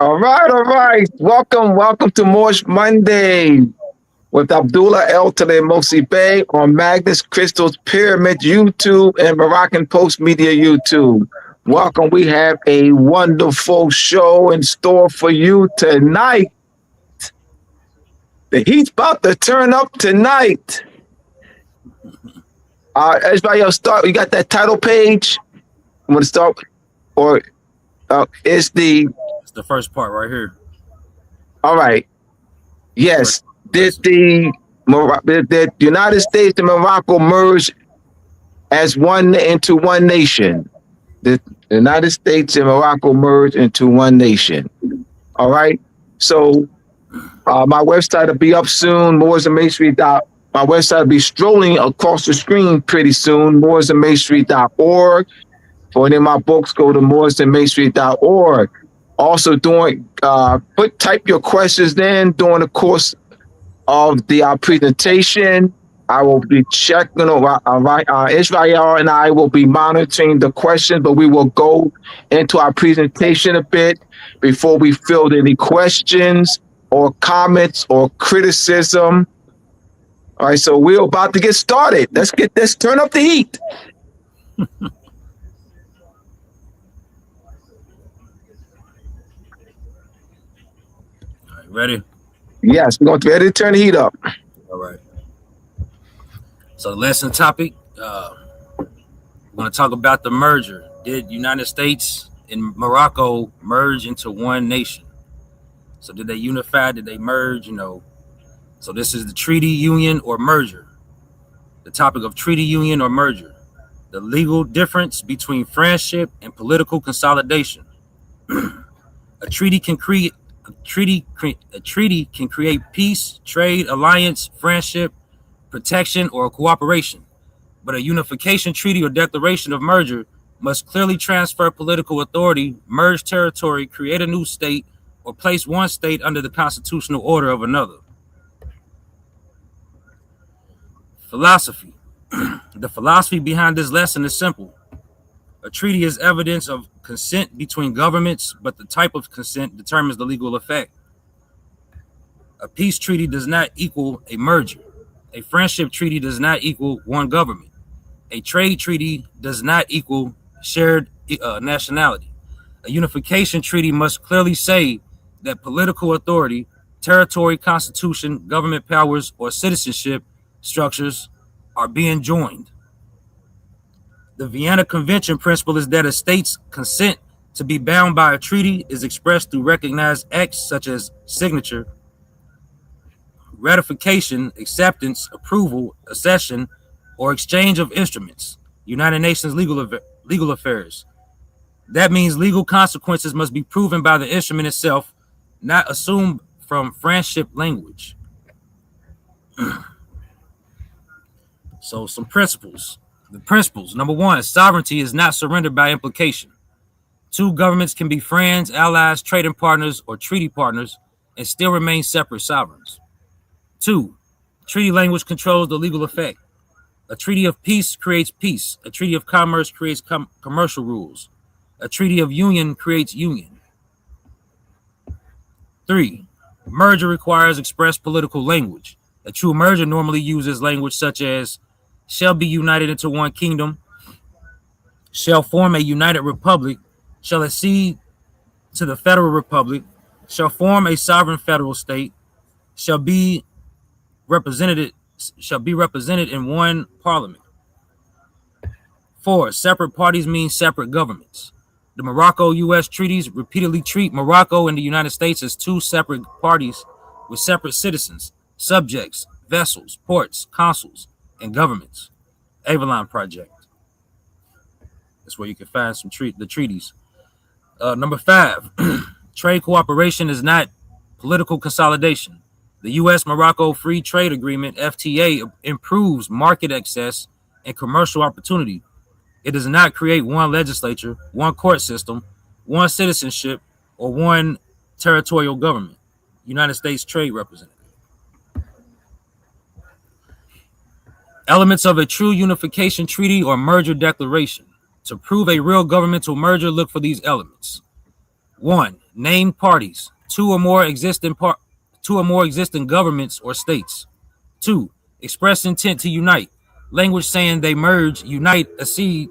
All right, all right. Welcome to Moorish Monday with Abdullah El Tale Mosi Bey on Magnus Crystal's Pyramid YouTube and Moroccan Post Media YouTube. Welcome. We have a wonderful show in store for you tonight. The heat's about to turn up tonight. Everybody else start. You got that title page? I'm going to start. Or it's the. It's the first part right here. All right. Yes. Did the United States and Morocco merge as one into one nation? The United States and Morocco merged into one nation. All right. So my website will be up soon. My website will be strolling across the screen pretty soon. mooresandmasonry.org. For any of my books, go to mooresandmasonry.org. Also, type your questions in during the course of the presentation. I will be checking. Israel and I will be monitoring the questions, but we will go into our presentation a bit before we field any questions or comments or criticism. All right, so we're about to get started. Let's turn up the heat. All right, ready? Yes, we're going to be ready to turn the heat up. All right. So the lesson topic, we're going to talk about the merger. Did United States and Morocco merge into one nation? So did they unify? Did they merge? So this is the treaty, union, or merger. The topic of treaty, union, or merger. The legal difference between friendship and political consolidation. A treaty can create peace, trade, alliance, friendship, protection, or cooperation. But a unification treaty or declaration of merger must clearly transfer political authority, merge territory, create a new state, or place one state under the constitutional order of another. Philosophy. The philosophy behind this lesson is simple. A treaty is evidence of consent between governments, but the type of consent determines the legal effect. A peace treaty does not equal a merger. A friendship treaty does not equal one government. A trade treaty does not equal shared nationality. A unification treaty must clearly say that political authority, territory, constitution, government powers, or citizenship structures are being joined. The Vienna Convention principle is that a state's consent to be bound by a treaty is expressed through recognized acts such as signature, ratification, acceptance, approval, accession, or exchange of instruments. United Nations legal affairs. That means legal consequences must be proven by the instrument itself, not assumed from friendship language. So some principles. The principles. Number one, sovereignty is not surrendered by implication. Two governments can be friends, allies, trading partners, or treaty partners and still remain separate sovereigns. Two, treaty language controls the legal effect. A treaty of peace creates peace. A treaty of commerce creates commercial rules. A treaty of union creates union. Three, merger requires express political language. A true merger normally uses language such as shall be united into one kingdom, shall form a united republic, shall accede to the federal republic, shall form a sovereign federal state, shall be represented in one parliament. Four, separate parties mean separate governments. The Morocco-U.S. treaties repeatedly treat Morocco and the United States as two separate parties with separate citizens, subjects, vessels, ports, consuls, and governments. Avalon Project. That's where you can find the treaties. Number five, trade cooperation is not political consolidation. The U.S.-Morocco Free Trade Agreement, FTA, improves market access and commercial opportunity. It does not create one legislature, one court system, one citizenship, or one territorial government. United States Trade Representative. Elements of a true unification treaty or merger declaration. To prove a real governmental merger, look for these elements. 1. Name parties. Two or more existing governments or states. 2. Express intent to unite. Language saying they merge, unite, accede,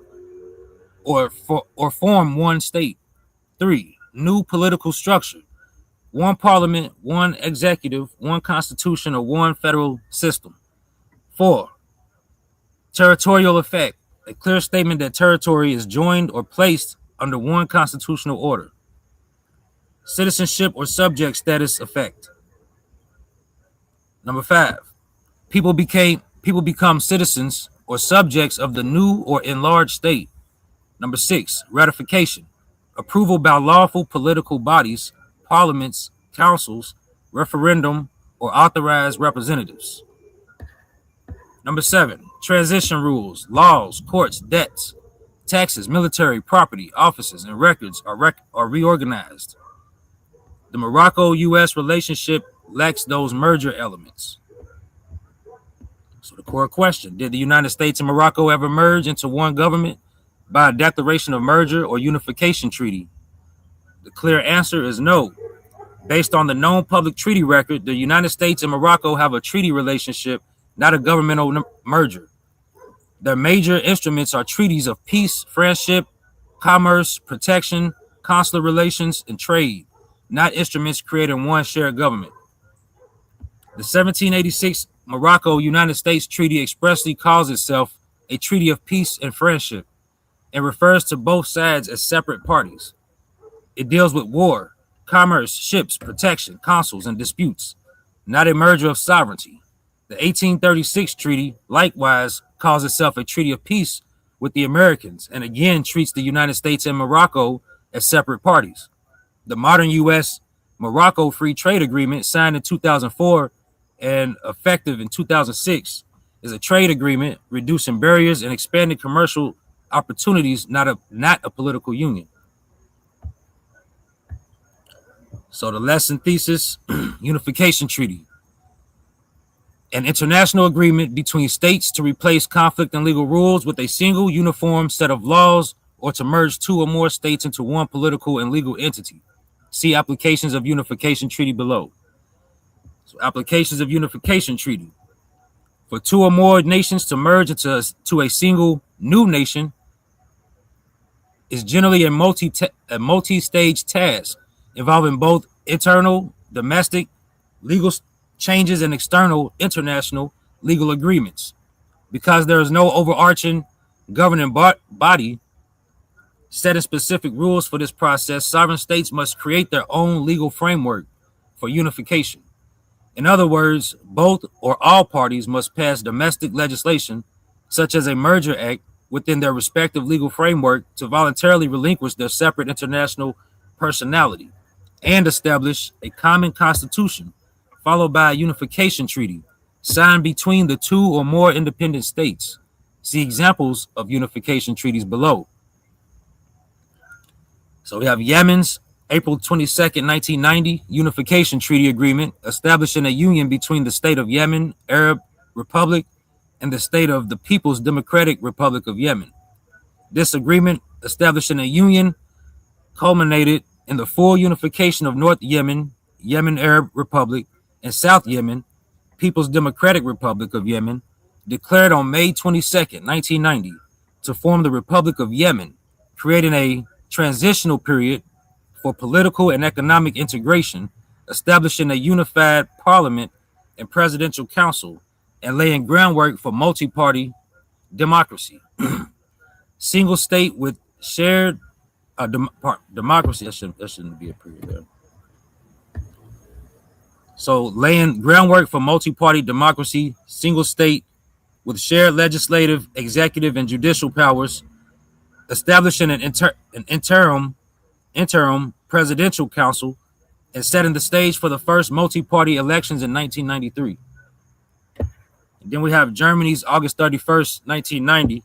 or form one state. 3. New political structure. One parliament, one executive, one constitution, or one federal system. 4. Territorial effect. A clear statement that territory is joined or placed under one constitutional order. Citizenship or subject status effect. Number 5. People become citizens or subjects of the new or enlarged state. Number 6. Ratification. Approval by lawful political bodies, parliaments, councils, referendum, or authorized representatives. Number 7. Transition rules, laws, courts, debts, taxes, military, property, offices, and records are reorganized. The Morocco-U.S. relationship lacks those merger elements. So the core question, did the United States and Morocco ever merge into one government by a declaration of merger or unification treaty? The clear answer is no. Based on the known public treaty record, the United States and Morocco have a treaty relationship, not a governmental merger. Their major instruments are treaties of peace, friendship, commerce, protection, consular relations, and trade, not instruments creating one shared government. The 1786 Morocco-United States Treaty expressly calls itself a treaty of peace and friendship and refers to both sides as separate parties. It deals with war, commerce, ships, protection, consuls, and disputes, not a merger of sovereignty. The 1836 treaty likewise calls itself a treaty of peace with the Americans and again treats the United States and Morocco as separate parties. The modern U.S.-Morocco Free Trade Agreement, signed in 2004 and effective in 2006, is a trade agreement reducing barriers and expanding commercial opportunities, not a political union. So the lesson thesis, unification treaty. An international agreement between states to replace conflict and legal rules with a single uniform set of laws or to merge two or more states into one political and legal entity. See applications of unification treaty below. So applications of unification treaty. For two or more nations to merge into a single new nation is generally a multi-stage task involving both internal, domestic, legal changes and external, international legal agreements. Because there is no overarching governing body setting specific rules for this process, sovereign states must create their own legal framework for unification. In other words, both or all parties must pass domestic legislation, such as a merger act, within their respective legal framework to voluntarily relinquish their separate international personality and establish a common constitution, followed by a unification treaty signed between the two or more independent states. See examples of unification treaties below. So we have Yemen's April 22nd, 1990 Unification Treaty Agreement establishing a union between the state of Yemen, Arab Republic, and the state of the People's Democratic Republic of Yemen. This agreement establishing a union culminated in the full unification of North Yemen, Yemen Arab Republic, and South Yemen, People's Democratic Republic of Yemen, declared on May 22nd, 1990, to form the Republic of Yemen, creating a transitional period for political and economic integration, establishing a unified parliament and presidential council, and laying groundwork for multi-party democracy. Single state with shared democracy. That shouldn't be a period there. So laying groundwork for multi-party democracy, single state with shared legislative, executive, and judicial powers, establishing an interim presidential council, and setting the stage for the first multi-party elections in 1993. And then we have Germany's August 31st, 1990,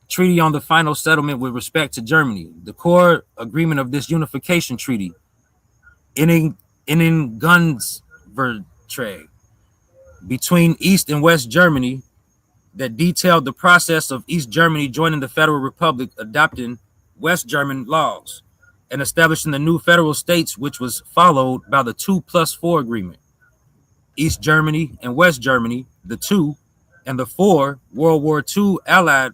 treaty on the final settlement with respect to Germany. The core agreement of this unification treaty, Innengundsvertrag, between East and West Germany, that detailed the process of East Germany joining the Federal Republic, adopting West German laws. and establishing the new federal states, which was followed by the 2+4 agreement. East Germany and West Germany, the two, and the four World War II allied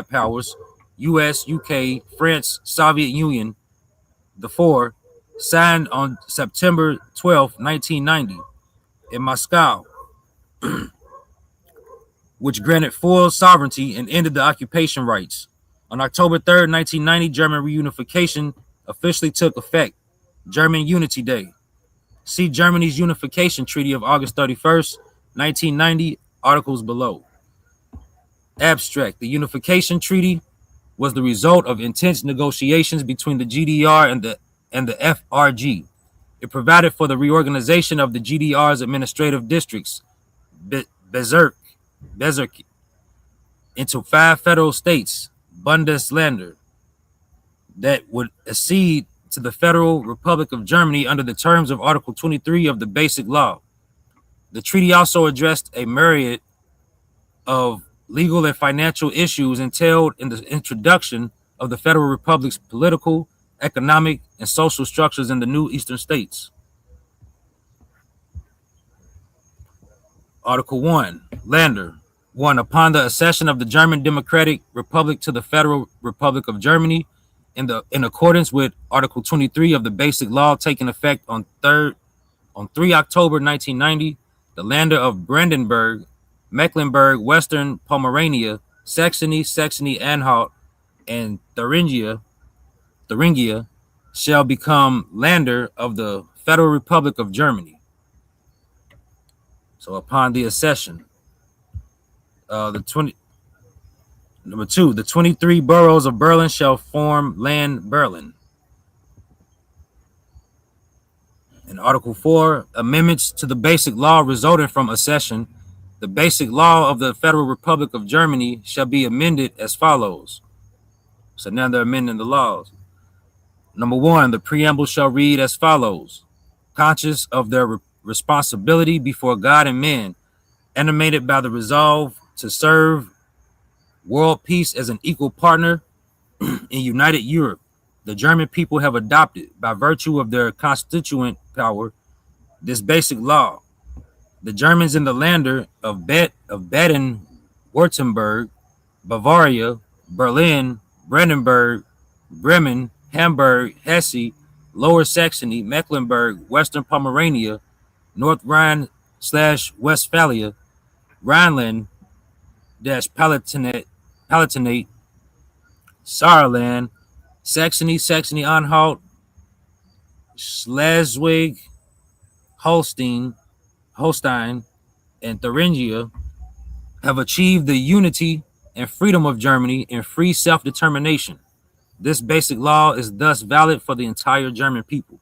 powers, US, UK, France, Soviet Union, the four, signed on September 12, 1990 in Moscow, which granted full sovereignty and ended the occupation rights. On October 3rd, 1990, German reunification officially took effect. German Unity Day. See Germany's Unification Treaty of August 31st, 1990, articles below. Abstract. The Unification Treaty was the result of intense negotiations between the GDR and the FRG. It provided for the reorganization of the GDR's administrative districts, Bezirk, into 5 federal states, Bundesländer, that would accede to the Federal Republic of Germany under the terms of Article 23 of the Basic Law. The treaty also addressed a myriad of legal and financial issues entailed in the introduction of the Federal Republic's political, economic, and social structures in the new eastern states. Article 1, Länder. 1. Upon the accession of the German Democratic Republic to the Federal Republic of Germany, in accordance with Article 23 of the Basic Law taking effect on 3 October 1990, the Länder of Brandenburg, Mecklenburg, Western Pomerania, Saxony-Anhalt, and Thuringia shall become Länder of the Federal Republic of Germany. So upon the accession, Number 2, the 23 boroughs of Berlin shall form Land Berlin. In Article 4, amendments to the Basic Law resulting from accession, the Basic Law of the Federal Republic of Germany shall be amended as follows. So now they're amending the laws. Number 1, the preamble shall read as follows. Conscious of their responsibility before God and men, animated by the resolve to serve world peace as an equal partner in united Europe, the German people have adopted, by virtue of their constituent power, this basic law. The Germans in the Länder of Baden-Württemberg, Bavaria, Berlin, Brandenburg, Bremen, Hamburg, Hesse, Lower Saxony, Mecklenburg, Western Pomerania, North Rhine/Westphalia, Rhineland-Palatinate, Saarland, Saxony-Anhalt, Schleswig-Holstein, and Thuringia have achieved the unity and freedom of Germany in free self-determination. This basic law is thus valid for the entire German people.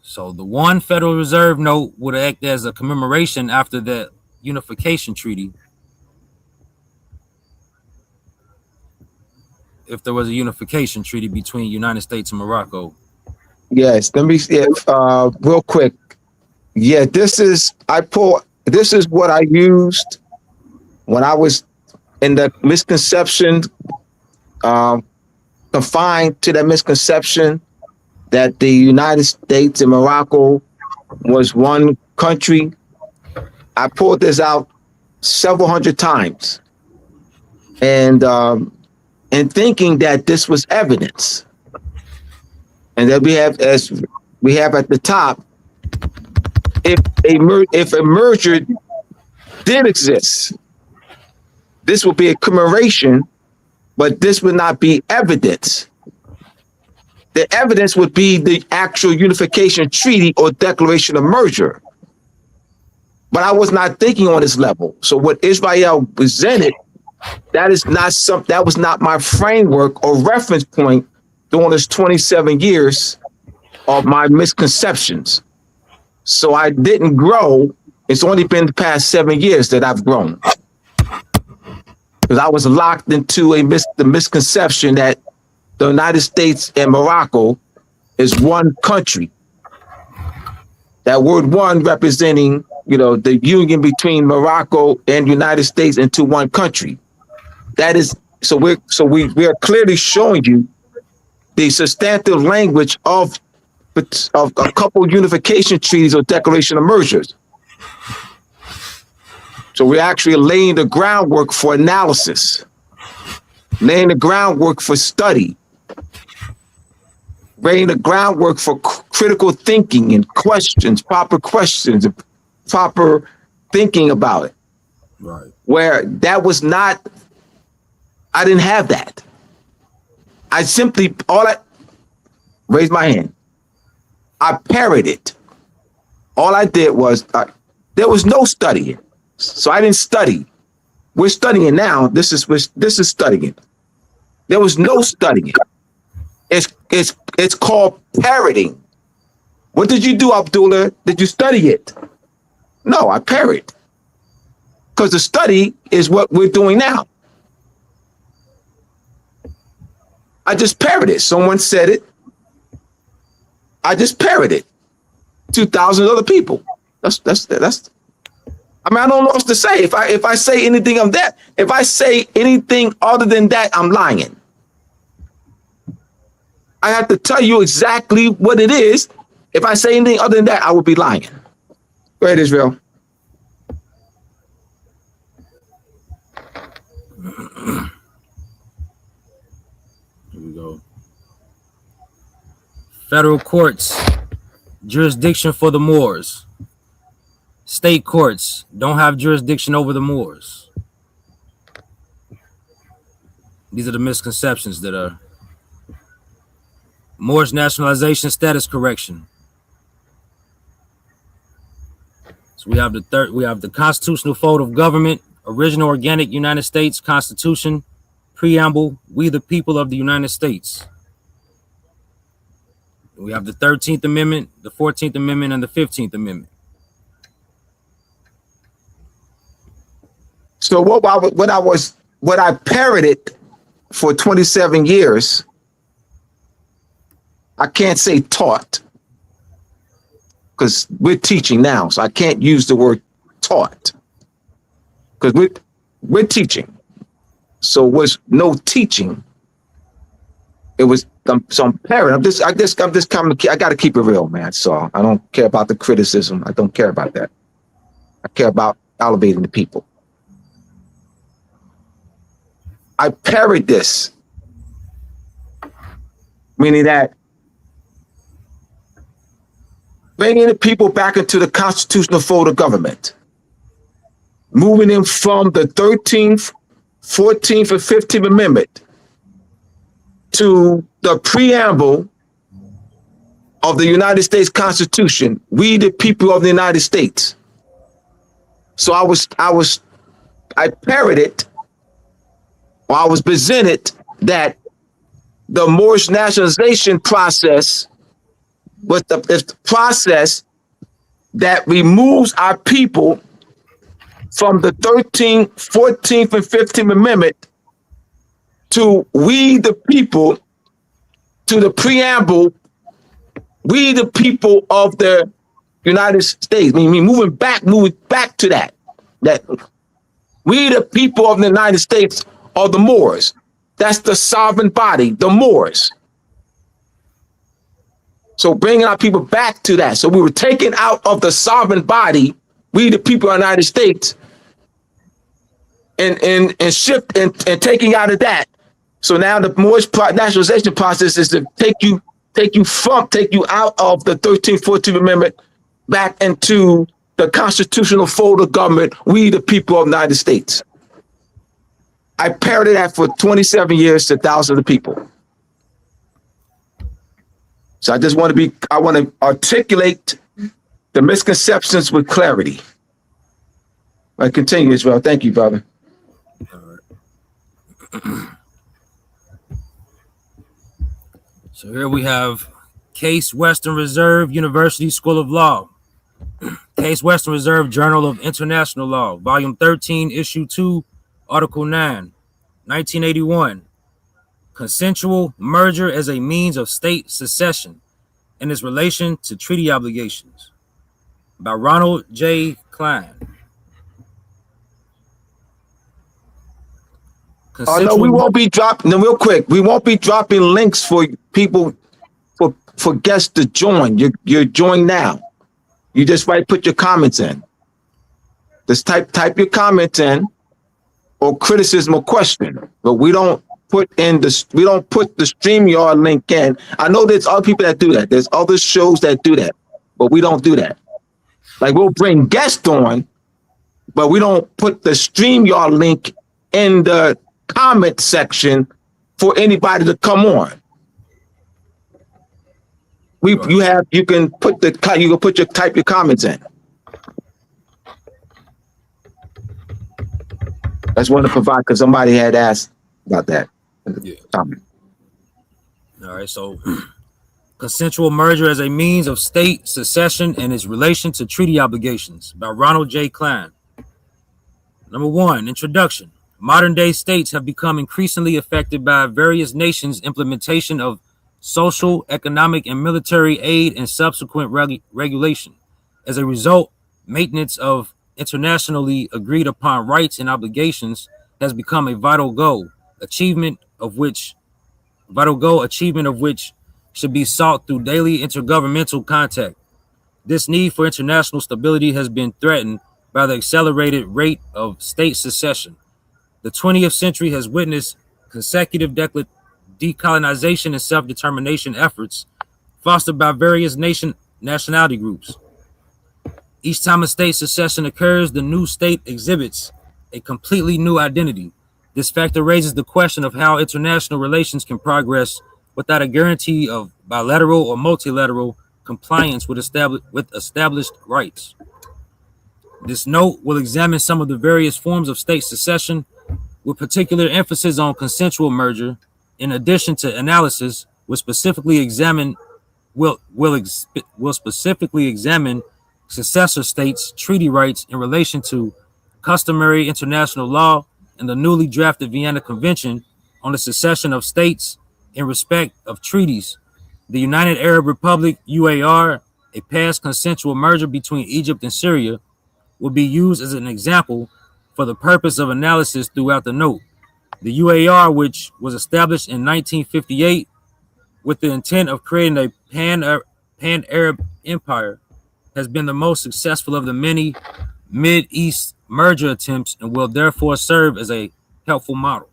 So the one Federal Reserve note would act as a commemoration after the unification treaty. If there was a unification treaty between United States and Morocco. Yes, let me real quick. Yeah, this is what I used when I was in the misconception, confined to that misconception that the United States and Morocco was one country. I pulled this out several hundred times, and thinking that this was evidence, and that we have, as we have at the top, if a merger did exist, this would be a commemoration, but this would not be evidence. The evidence would be the actual unification treaty or declaration of merger. But I was not thinking on this level. So what Israel presented, that was not my framework or reference point during this 27 years of my misconceptions. So I didn't grow. It's only been the past 7 years that I've grown. Because I was locked into the misconception that the United States and Morocco is one country. That word one representing the union between Morocco and United States into one country. That is we are clearly showing you the substantive language of a couple unification treaties or declaration of mergers. So we're actually laying the groundwork for analysis, laying the groundwork for study, laying the groundwork for critical thinking and questions, and proper thinking about it. Right. Where that was not, I didn't have that. I raised my hand. I parroted. All I did was, there was no studying. So I didn't study. We're studying now. This is studying. There was no studying. It's called parroting. What did you do, Abdullah? Did you study it? No, I parrot. Because the study is what we're doing now. I just parroted. Someone said it. I just parroted. 2,000 other people. That's. I mean, I don't know what to say. If I say anything of that, if I say anything other than that, I'm lying. I have to tell you exactly what it is. If I say anything other than that, I would be lying. Go ahead, Israel. Here we go. Federal courts, jurisdiction for the Moors. State courts don't have jurisdiction over the Moors. These are the misconceptions that are Moorish nationalization status correction. So we have the constitutional fold of government, original organic United States Constitution, preamble, we the people of the United States. We have the 13th Amendment, the 14th Amendment, and the 15th Amendment. So what I parroted for 27 years, I can't say taught, because we're teaching now, so I can't use the word taught, because we're teaching. So it was no teaching. It was some parrot. I got to keep it real, man. So I don't care about the criticism. I don't care about that. I care about elevating the people. I parrot this, meaning that bringing the people back into the constitutional fold of government, moving them from the 13th, 14th, and 15th Amendment to the preamble of the United States Constitution, we the people of the United States. So I parroted, or I was presented that the Moorish nationalization process was the process that removes our people from the 13th, 14th, and 15th Amendment to we the people, to the preamble, we the people of the United States. I mean, moving back to that we the people of the United States are the Moors. That's the sovereign body, the Moors. So bringing our people back to that. So we were taken out of the sovereign body, we the people of the United States, and shift and taking out of that. So now the Moorish nationalization process is to take you out of the 13th, 14th Amendment back into the constitutional fold of government, we the people of the United States. I parroted that for 27 years to thousands of people. So I want to articulate the misconceptions with clarity. I continue, Israel. Thank you, brother. All right. So here we have Case Western Reserve University School of Law. Case Western Reserve Journal of International Law, Volume 13, Issue 2, Article 9, 1981. Consensual merger as a means of state secession and its relation to treaty obligations. by Ronald J. Klein. No, we Consensual. won't be dropping. No, real quick, we won't be dropping links for people for guests to join. You're join now. You just put your comments in. Just type your comments in, or criticism or question. But we don't put the StreamYard link in. I know there's other people that do that. There's other shows that do that, but we don't do that. Like, we'll bring guests on, but we don't put the StreamYard link in the comment section for anybody to come on. You can type your comments in. I just want to provide, because somebody had asked about that. Yeah. All right, so consensual merger as a means of state secession and its relation to treaty obligations by Ronald J. Klein. Number 1, introduction. Modern day states have become increasingly affected by various nations' implementation of social, economic, and military aid and subsequent regulation. As a result, maintenance of internationally agreed upon rights and obligations has become a vital goal, achievement of which should be sought through daily intergovernmental contact. This need for international stability has been threatened by the accelerated rate of state secession. The 20th century has witnessed consecutive decolonization and self-determination efforts fostered by various nationality groups. Each time a state secession occurs, the new state exhibits a completely new identity. This factor raises the question of how international relations can progress without a guarantee of bilateral or multilateral compliance with established rights. This note will examine some of the various forms of state secession, with particular emphasis on consensual merger. In addition to analysis, will specifically examine successor states' treaty rights in relation to customary international law and the newly drafted Vienna Convention on the secession of states in respect of treaties. The United Arab Republic, UAR, a past consensual merger between Egypt and Syria, will be used as an example for the purpose of analysis throughout the note. The UAR, which was established in 1958 with the intent of creating a pan-Arab empire, has been the most successful of the many Mid-East merger attempts and will therefore serve as a helpful model.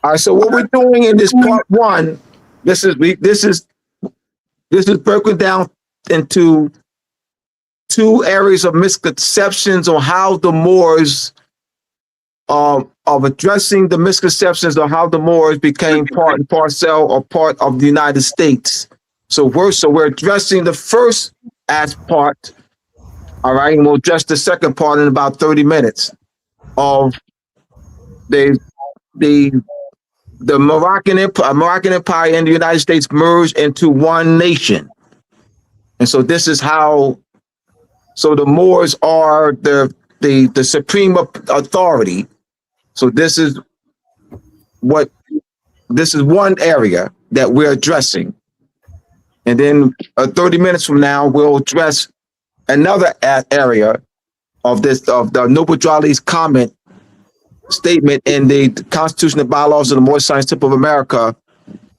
All right, so what we're doing in this part 1, this is broken down into 2 areas of misconceptions on how the Moors of addressing the misconceptions of how the Moors became part and parcel or part of the United States. So we're addressing the first part, all right, and we'll address the second part in about 30 minutes of the Moroccan Empire and the United States merged into one nation. And so this is how. So the Moors are the supreme authority. So this is one area that we're addressing. And then 30 minutes from now, we'll address another area of the Noble Drawley's comment statement in the Constitution and bylaws of the Moorish Science Temple of America.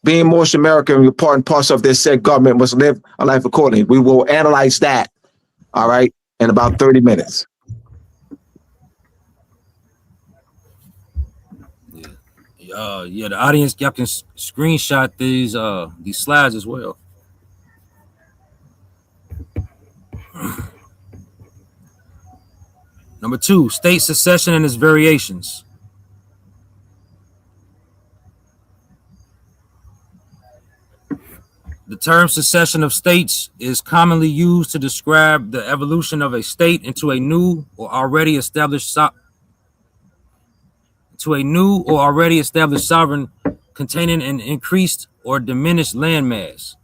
Being Moorish American, you're part and parcel of their said government, must live a life accordingly. We will analyze that, all right, in about 30 minutes. The audience, y'all can screenshot these slides as well. Number 2, state secession and its variations. The term secession of states is commonly used to describe the evolution of a state into a new or already established sovereign containing an increased or diminished landmass.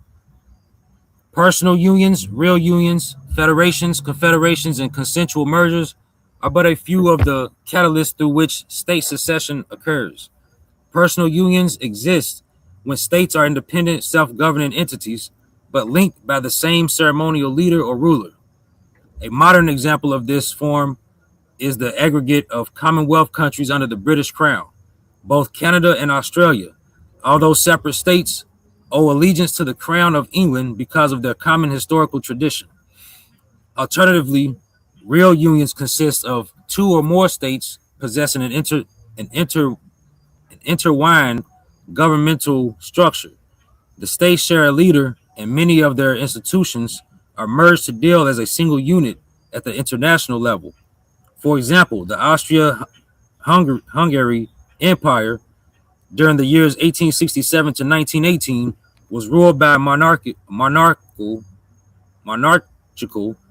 Personal unions, real unions, federations, confederations, and consensual mergers are but a few of the catalysts through which state secession occurs. Personal unions exist when states are independent, self-governing entities, but linked by the same ceremonial leader or ruler. A modern example of this form is the aggregate of Commonwealth countries under the British Crown. Both Canada and Australia, although separate states, owe allegiance to the Crown of England because of their common historical tradition. Alternatively, real unions consist of two or more states possessing an intertwined governmental structure. The states share a leader, and many of their institutions are merged to deal as a single unit at the international level. For example, the Austria-Hungary Empire during the years 1867 to 1918 was ruled by a monarchical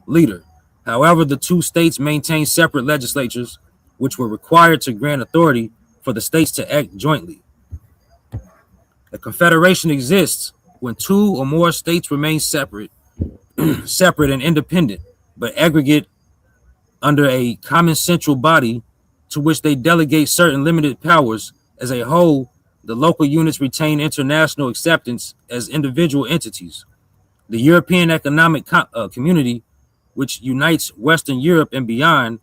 leader. However, the two states maintained separate legislatures, which were required to grant authority for the states to act jointly. A confederation exists when two or more states remain separate and independent, but aggregate under a common central body to which they delegate certain limited powers. As a whole, the local units retain international acceptance as individual entities. The European Economic Community, which unites Western Europe and beyond,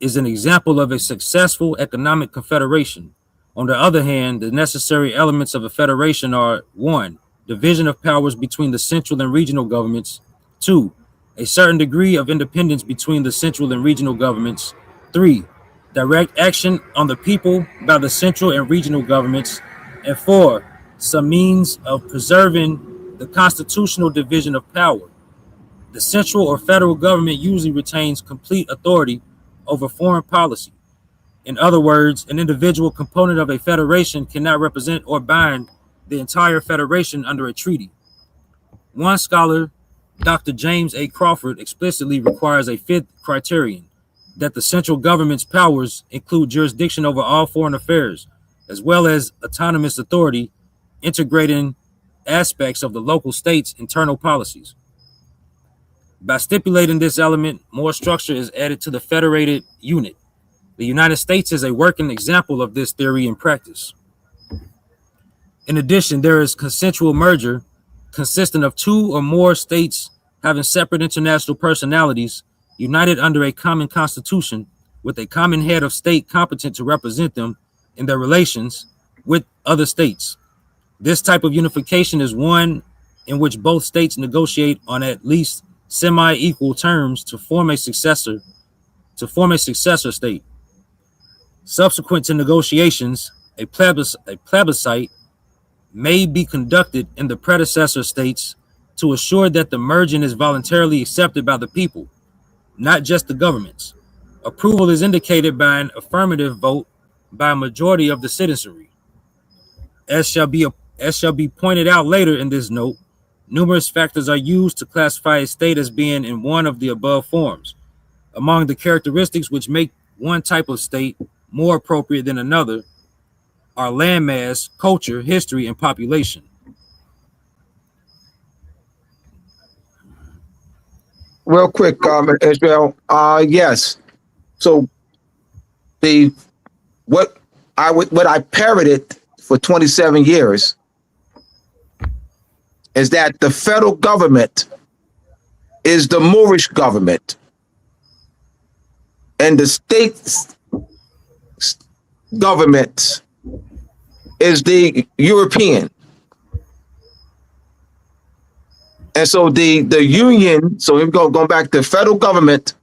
is an example of a successful economic confederation. On the other hand, the necessary elements of a federation are: 1. Division of powers between the central and regional governments; 2. A certain degree of independence between the central and regional governments; 3. Direct action on the people by the central and regional governments; and 4. Some means of preserving the constitutional division of power. The central or federal government usually retains complete authority over foreign policy. In other words, an individual component of a federation cannot represent or bind the entire federation under a treaty. One scholar, Dr. James A. Crawford, explicitly requires a fifth criterion: that the central government's powers include jurisdiction over all foreign affairs, as well as autonomous authority, integrating aspects of the local state's internal policies. By stipulating this element, more structure is added to the federated unit. The United States is a working example of this theory in practice. In addition, there is consensual merger, consisting of two or more states having separate international personalities, united under a common constitution, with a common head of state competent to represent them in their relations with other states. This type of unification is one in which both states negotiate on at least semi-equal terms to form a successor state. Subsequent to negotiations, a plebiscite may be conducted in the predecessor states to assure that the merging is voluntarily accepted by the people, not just the governments. Approval is indicated by an affirmative vote by a majority of the citizenry. As shall be pointed out later in this note, numerous factors are used to classify a state as being in one of the above forms. Among the characteristics which make one type of state more appropriate than another are landmass, culture, history, and population. Real quick, Israel. Yes. So the what I parroted for 27 years is that the federal government is the Moorish government, and the state government is the European. And so the union, so we going back to the federal government,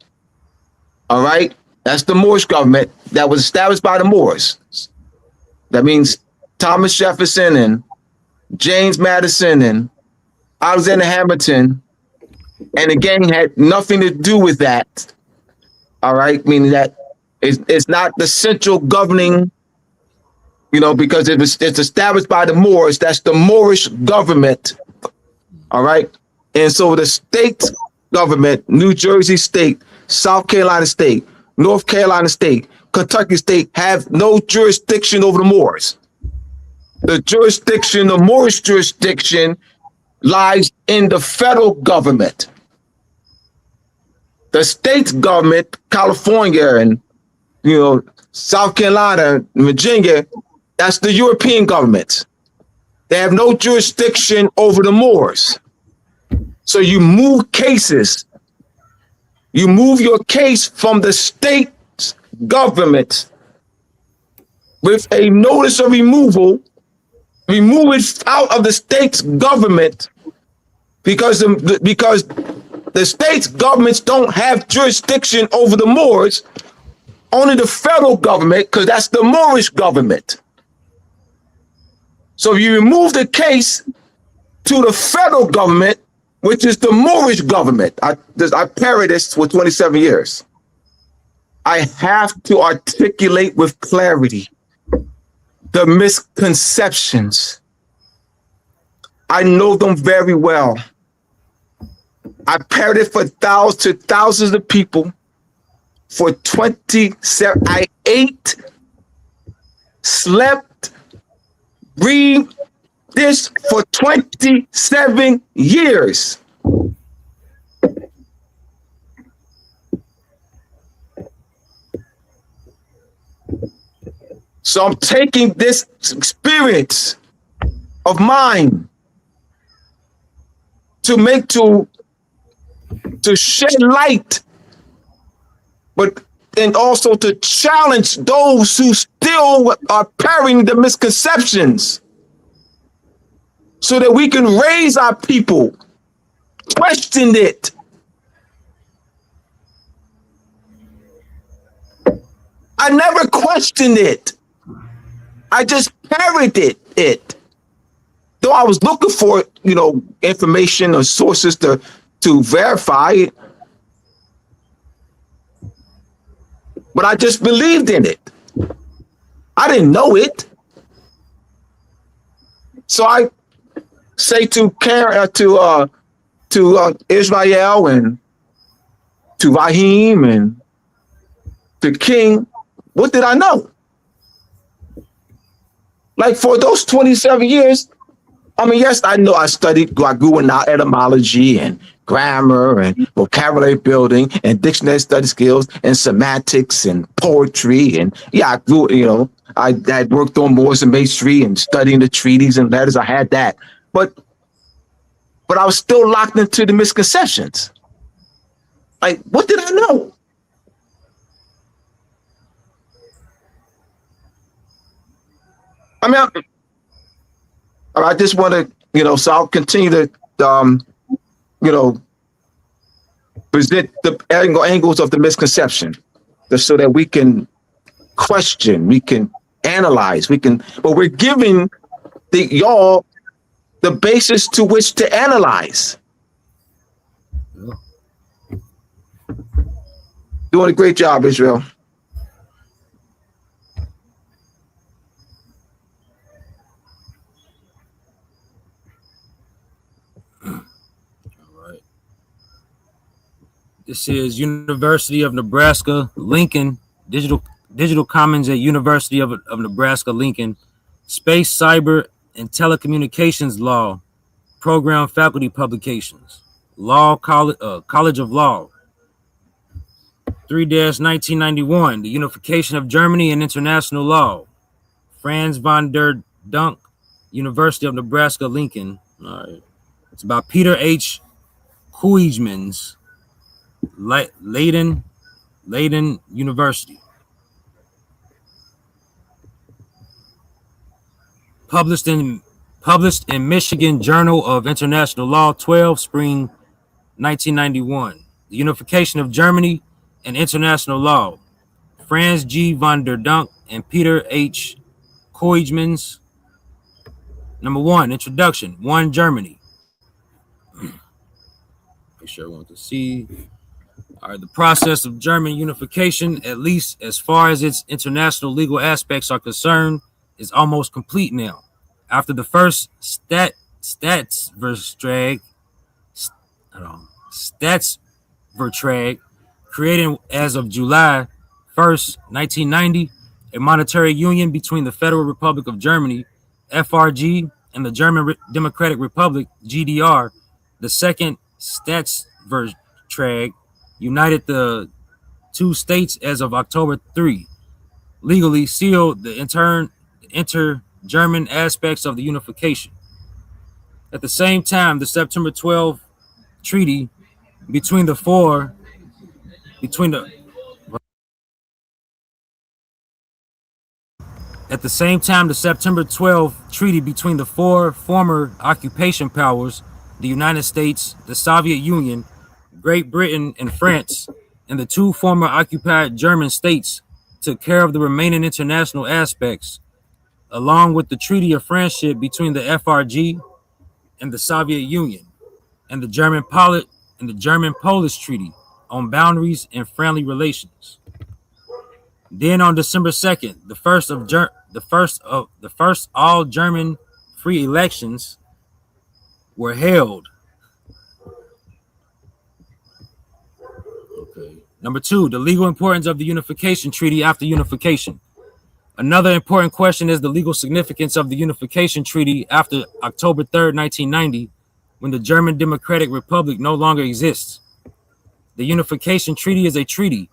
all right, that's the Moorish government that was established by the Moors. That means Thomas Jefferson and James Madison and Alexander Hamilton, and the gang had nothing to do with that. All right, meaning that it's not the central governing, because it's established by the Moors. That's the Moorish government. All right. And so the state government, New Jersey state, South Carolina state, North Carolina state, Kentucky state, have no jurisdiction over the Moors. The Moorish jurisdiction lies in the federal government. The state government, California and South Carolina, Virginia, that's the European government. They have no jurisdiction over the Moors. So you move cases. You move your case from the state government with a notice of removal, remove it out of the state's government because the state's governments don't have jurisdiction over the Moors, only the federal government, because that's the Moorish government. So you remove the case to the federal government, which is the Moorish government. I parried this for 27 years. I have to articulate with clarity the misconceptions. I know them very well. I parried it for thousands of people for 27. I ate, slept, breathed this for 27 years. So I'm taking this experience of mine to shed light, but and also to challenge those who still are parrying the misconceptions, so that we can raise our people, question it. I never questioned it. I just parroted it. Though I was looking for, information or sources to verify it. But I just believed in it. I didn't know it. So I say to Israel and to Raheem and to King, what did I know? Like for those 27 years, yes, I know I grew in etymology and grammar and vocabulary building and dictionary study skills and semantics and poetry. And yeah, I grew, I had worked on Moorish and Masonry and studying the treaties and letters. I had that. But I was still locked into the misconceptions. Like, what did I know? I just want to, so I'll continue to, present the angles of the misconception, just so that we can question, we can analyze, but we're giving y'all the basis to which to analyze. Doing a great job, Israel. This is University of Nebraska, Lincoln, Digital Commons at University of Nebraska, Lincoln, Space, Cyber, and Telecommunications Law, Program Faculty Publications, Law College of Law, 3-1991, The Unification of Germany and International Law, Franz von der Dunk, University of Nebraska, Lincoln. All right. It's about Peter H. Koijmans, Leiden University. Published in Michigan Journal of International Law, 12 Spring 1991. The Unification of Germany and International Law. Franz G. von der Dunk and Peter H. Koijmans. Number 1, Introduction. 1, Germany. Make sure everyone can see. All right, the process of German unification, at least as far as its international legal aspects are concerned, is almost complete now. After the first Staatsvertrag, created as of July 1st, 1990, a monetary union between the Federal Republic of Germany, FRG, and the German Democratic Republic, GDR, the second Staatsvertrag united the two states as of October 3, legally sealed the inter-German aspects of the unification. At the same time, the September 12, treaty between the four between the at the same time, the September 12th treaty between the four former occupation powers, the United States, the Soviet Union, Great Britain, and France, and the two former occupied German states, took care of the remaining international aspects, along with the Treaty of Friendship between the FRG and the Soviet Union, and the German Polish Treaty on boundaries and friendly relations. Then on December 2nd, the first all German free elections were held. Okay. Number two, the legal importance of the Unification Treaty after unification. Another important question is the legal significance of the Unification Treaty after October 3rd, 1990, when the German Democratic Republic no longer exists. The Unification Treaty is a treaty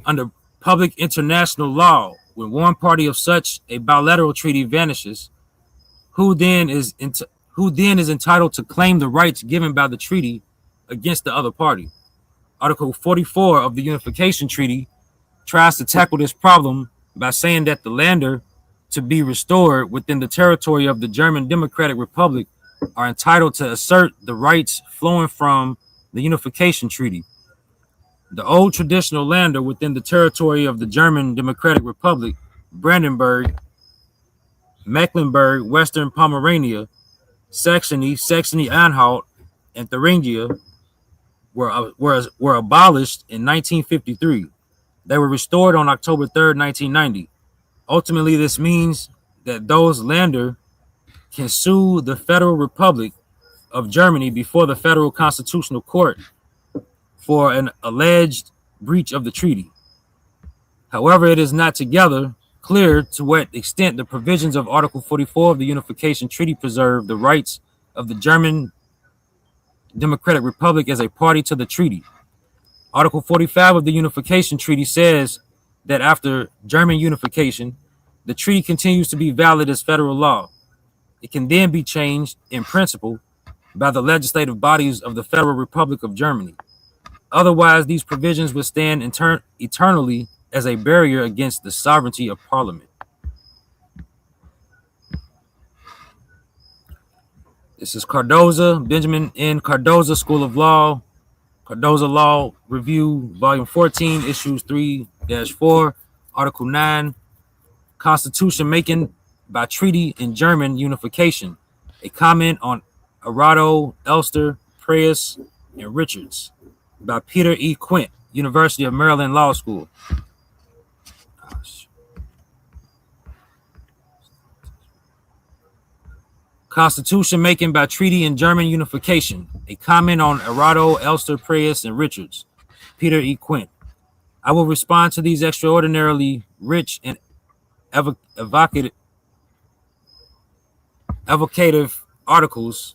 under public international law. When one party of such a bilateral treaty vanishes, who then is entitled to claim the rights given by the treaty against the other party? Article 44 of the Unification Treaty tries to tackle this problem by saying that the lander to be restored within the territory of the German Democratic Republic are entitled to assert the rights flowing from the Unification Treaty. The old traditional lander within the territory of the German Democratic Republic, Brandenburg, Mecklenburg, Western Pomerania, Saxony-Anhalt, and Thuringia were abolished in 1953. They were restored on October 3rd, 1990. Ultimately, this means that those lander can sue the Federal Republic of Germany before the Federal Constitutional Court for an alleged breach of the treaty. However, it is not together clear to what extent the provisions of Article 44 of the Unification Treaty preserve the rights of the German Democratic Republic as a party to the treaty. Article 45 of the Unification Treaty says that after German unification, the treaty continues to be valid as federal law. It can then be changed in principle by the legislative bodies of the Federal Republic of Germany. Otherwise, these provisions would stand eternally as a barrier against the sovereignty of Parliament. This is Cardoza, Benjamin N. Cardoza School of Law, Cardoza Law Review, Volume 14, Issues 3-4, Article 9, Constitution Making by Treaty in German Unification. A comment on Arado, Elster, Preyes, and Richards by Peter E. Quint, University of Maryland Law School. Constitution Making by Treaty in German Unification. A comment on Arado, Elster, Preyes, and Richards. Peter E. Quint. I will respond to these extraordinarily rich and evocative articles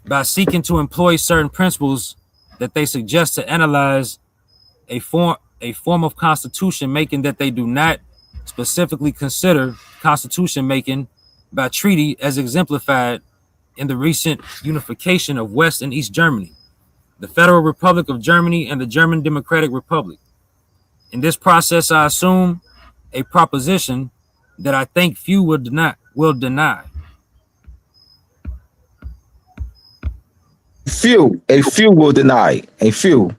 by seeking to employ certain principles that they suggest to analyze a form of constitution making that they do not specifically consider constitution making by treaty as exemplified in the recent unification of West and East Germany, the Federal Republic of Germany, and the German Democratic Republic. In this process, I assume a proposition that I think few will deny. A few will deny. A few.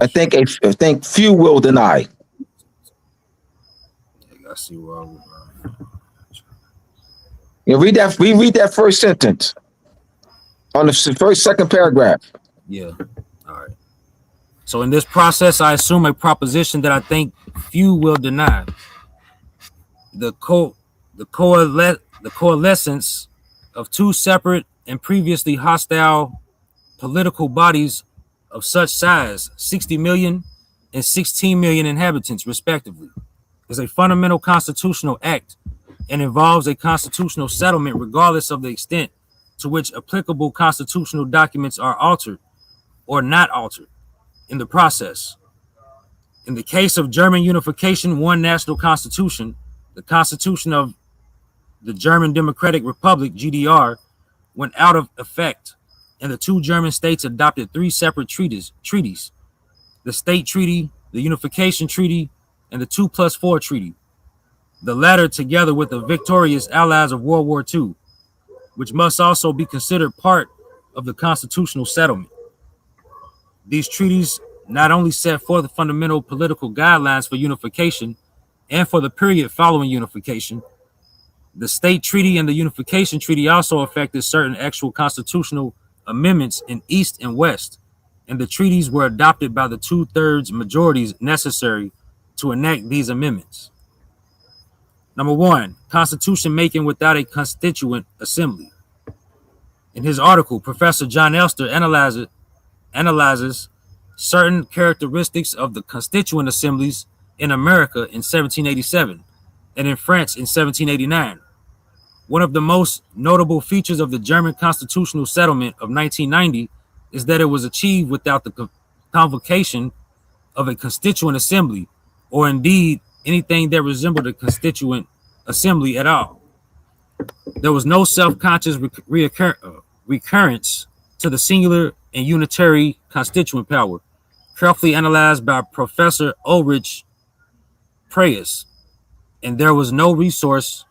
I think few will deny. I see where I was. You read that first sentence on the second paragraph. Yeah. All right. So in this process, I assume a proposition that I think few will deny. The coalescence of two separate and previously hostile political bodies of such size, 60 million and 16 million inhabitants, respectively, is a fundamental constitutional act and involves a constitutional settlement regardless of the extent to which applicable constitutional documents are altered or not altered in the process. In the case of German unification, one national constitution, the Constitution of the German Democratic Republic, GDR, went out of effect, and the two German states adopted three separate treaties: the State Treaty, the Unification Treaty, and the 2+4 Treaty, the latter together with the victorious allies of World War II, which must also be considered part of the constitutional settlement. These treaties not only set forth fundamental political guidelines for unification and for the period following unification, the State Treaty and the Unification Treaty also affected certain actual constitutional amendments in East and West, and the treaties were adopted by the 2/3 majorities necessary to enact these amendments. Number one, constitution making without a constituent assembly. In his article, Professor John Elster analyzes certain characteristics of the constituent assemblies in America in 1787 and in France in 1789. One of the most notable features of the German constitutional settlement of 1990 is that it was achieved without the convocation of a constituent assembly, or indeed anything that resembled a constituent assembly at all. There was no self-conscious recurrence to the singular and unitary constituent power, carefully analyzed by Professor Ulrich Preyes, and there was no recourse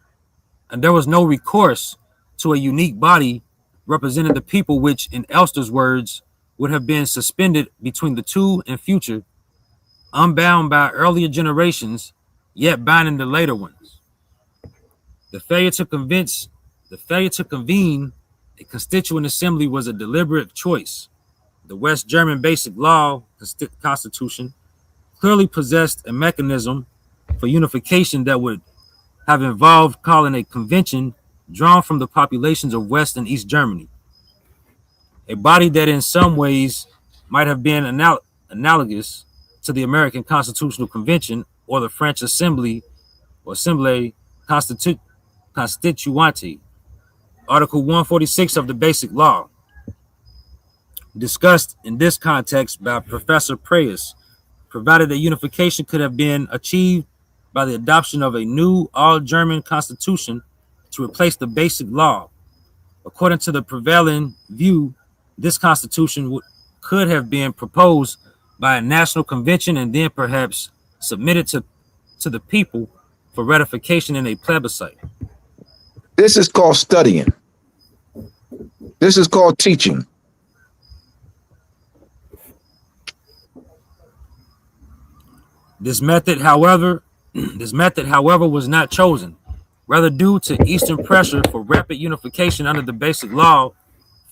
to a unique body representing the people, which, in Elster's words, would have been suspended between the two and future, unbound by earlier generations, yet binding the later ones. The failure to convene a constituent assembly was a deliberate choice. The West German Basic Law Constitution clearly possessed a mechanism for unification that would have involved calling a convention drawn from the populations of West and East Germany, a body that in some ways might have been analogous to the American Constitutional Convention or the French Assembly or Assemblée Constituante. Article 146 of the Basic Law, discussed in this context by Professor Preyes, provided that unification could have been achieved by the adoption of a new all-German constitution to replace the Basic Law. According to the prevailing view, this constitution could have been proposed by a national convention and then perhaps submitted to the people for ratification in a plebiscite. This is called studying. This is called teaching. This method, however, was not chosen, rather due to Eastern pressure for rapid unification under the Basic Law,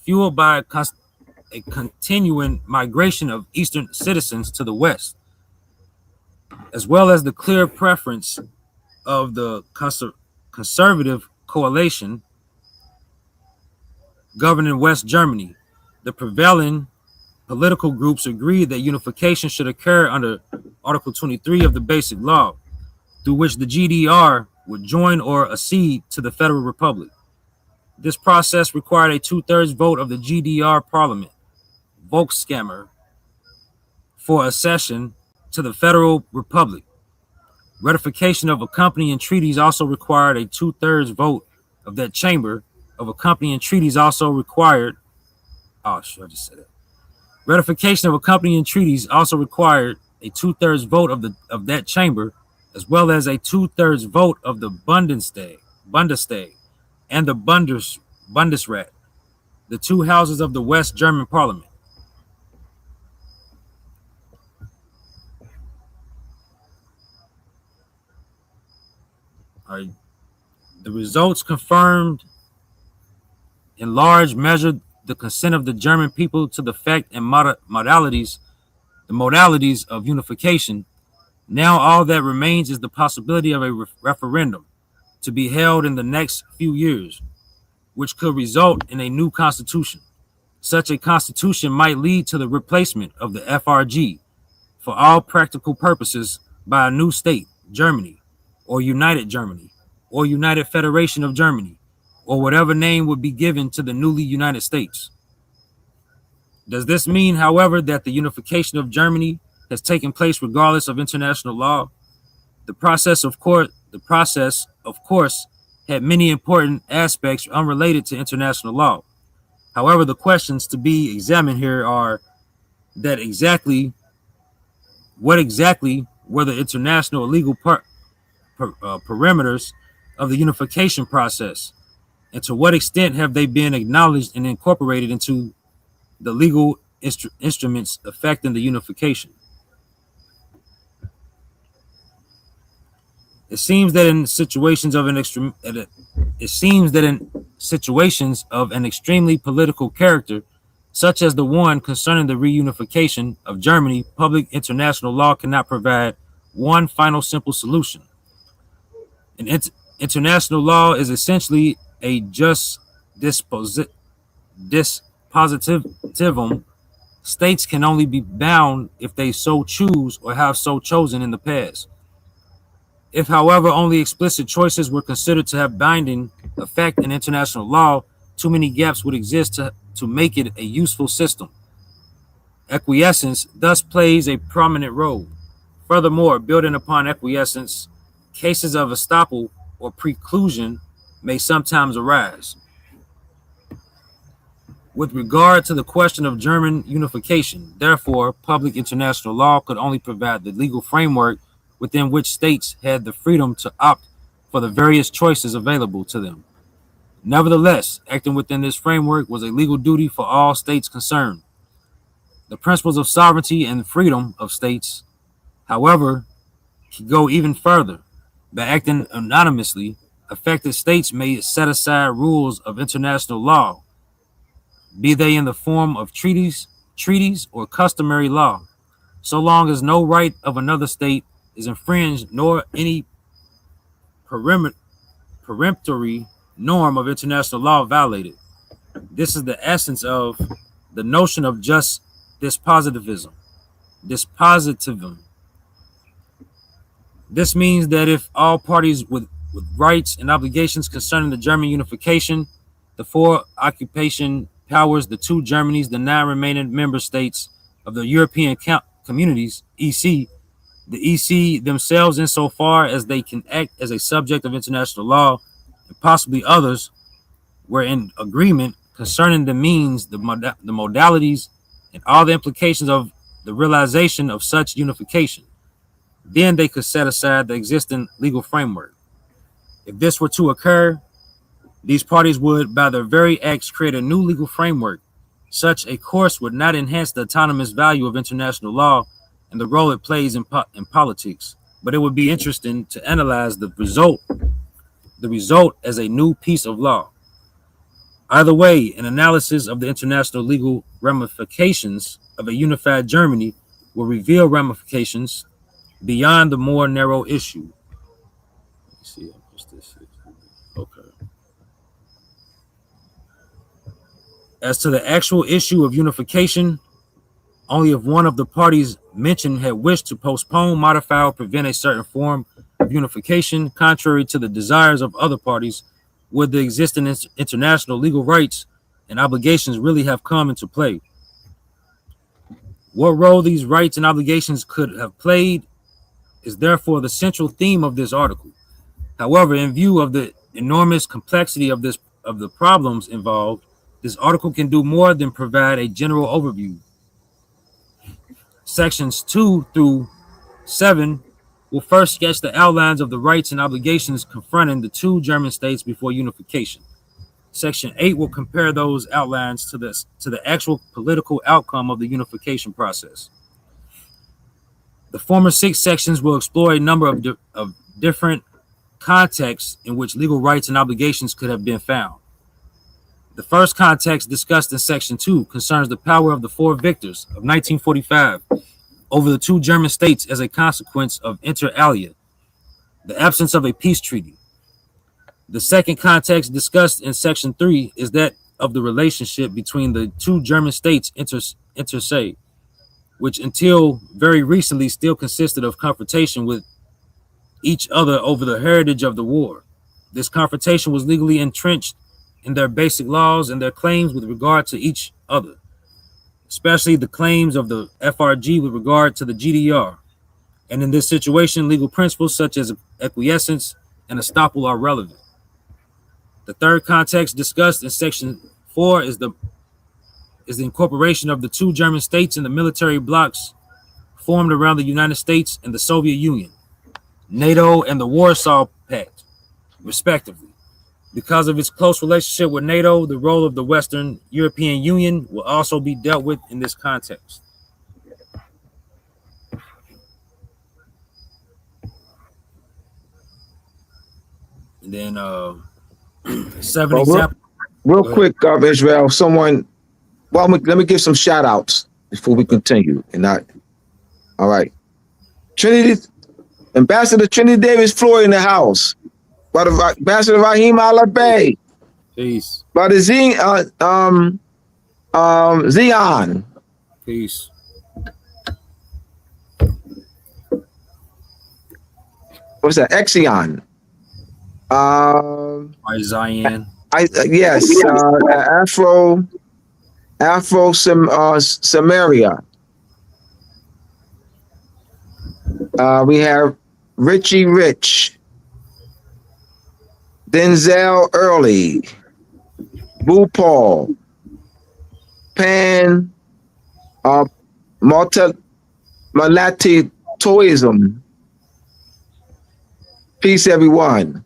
fueled by a continuing migration of Eastern citizens to the West, as well as the clear preference of the conservative coalition governing West Germany. The prevailing political groups agreed that unification should occur under Article 23 of the Basic Law, through which the GDR would join or accede to the Federal Republic. This process required a 2/3 vote of the GDR Parliament, Volkskammer, for accession to the Federal Republic. Ratification of accompanying treaties also required a 2/3 vote of that chamber. Ratification of accompanying treaties also required a 2/3 vote of that chamber, as well as a 2/3 vote of the Bundestag, and the Bundesrat, the two houses of the West German Parliament. All right. The results confirmed in large measure the consent of the German people to the fact and modalities of unification. Now all that remains is the possibility of a referendum to be held in the next few years, which could result in a new constitution. Such a constitution might lead to the replacement of the FRG for all practical purposes by a new state, Germany, or United Germany, or United Federation of Germany, or whatever name would be given to the newly United States. Does this mean, however, that the unification of Germany has taken place regardless of international law? The process, of course, had many important aspects unrelated to international law. However, the questions to be examined here are that what exactly were the international legal parameters of the unification process, and to what extent have they been acknowledged and incorporated into the legal instruments affecting the unification. It seems that in situations of an extremely political character, such as the one concerning the reunification of Germany, public international law cannot provide one final simple solution. An international law is essentially a just dispositivum. States can only be bound if they so choose or have so chosen in the past. If, however, only explicit choices were considered to have binding effect in international law, too many gaps would exist to make it a useful system. Acquiescence thus plays a prominent role. Furthermore, building upon acquiescence, cases of estoppel or preclusion may sometimes arise. With regard to the question of German unification, therefore, public international law could only provide the legal framework within which states had the freedom to opt for the various choices available to them. Nevertheless, acting within this framework was a legal duty for all states concerned. The principles of sovereignty and freedom of states, however, can go even further. By acting anonymously, affected states may set aside rules of international law, be they in the form of treaties or customary law, so long as no right of another state is infringed nor any peremptory norm of international law violated. This is the essence of the notion of just dispositivism. Dispositivism. This means that if all parties with rights and obligations concerning the German unification, the four occupation powers, the two Germanys, the 9 remaining member states of the European Communities, EC, the EC themselves, insofar as they can act as a subject of international law, and possibly others, were in agreement concerning the means, the modalities, and all the implications of the realization of such unification. Then they could set aside the existing legal framework. If this were to occur, these parties would, by their very acts, create a new legal framework. Such a course would not enhance the autonomous value of international law and the role it plays in politics, but it would be interesting to analyze the result as a new piece of law. Either way, an analysis of the international legal ramifications of a unified Germany will reveal ramifications beyond the more narrow issue. Let me see. What's this? Okay. As to the actual issue of unification, only if one of the parties mentioned had wished to postpone, modify, or prevent a certain form of unification contrary to the desires of other parties would the existing international legal rights and obligations really have come into play. What role these rights and obligations could have played is therefore the central theme of this article. However, in view of the enormous complexity of the problems involved, this article can do more than provide a general overview. Sections 2 through 7 will first sketch the outlines of the rights and obligations confronting the two German states before unification. Section 8 will compare those outlines to the actual political outcome of the unification process. The former 6 sections will explore a number of different contexts in which legal rights and obligations could have been found. The first context discussed in Section 2 concerns the power of the 4 victors of 1945 over the two German states as a consequence of inter alia, the absence of a peace treaty. The second context discussed in Section 3 is that of the relationship between the two German states inter se, which until very recently still consisted of confrontation with each other over the heritage of the war. This confrontation was legally entrenched in their basic laws and their claims with regard to each other, especially the claims of the FRG with regard to the GDR. And in this situation, legal principles such as acquiescence and estoppel are relevant. The third context discussed in Section 4 is the is the incorporation of the two German states in the military blocs formed around the United States and the Soviet Union, NATO and the Warsaw Pact, respectively. Because of its close relationship with NATO, the role of the Western European Union will also be dealt with in this context. And then seven Well, examples. real quick, Israel, someone, well, let me give some shout outs before we continue. And not, all right. Trinity, Ambassador Trinity Davis Floyd in the house. Brother Ambassador Raheem Alabay. Peace. Brother Zion. Peace. What's that? Exion. Zion. Yes. Afro Samaria. We have Richie Rich, Denzel Early, Boo Paul, Pan, Malati Toism. Peace, everyone.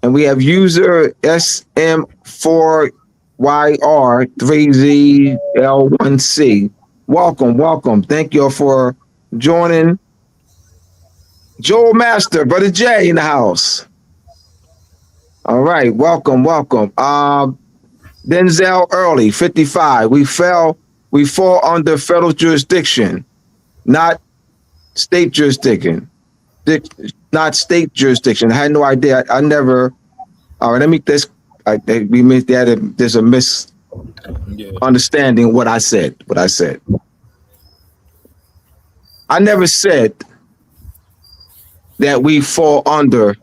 And we have user SM4YR3ZL1C. Welcome. Thank you all for joining. Joel Master, Brother Jay in the house. All right, welcome. Denzel Early, 55. We fall under federal jurisdiction, not state jurisdiction. Not state jurisdiction. I had no idea. I never. All right, let me. We made that. There's a misunderstanding what I said. I never said that we fall under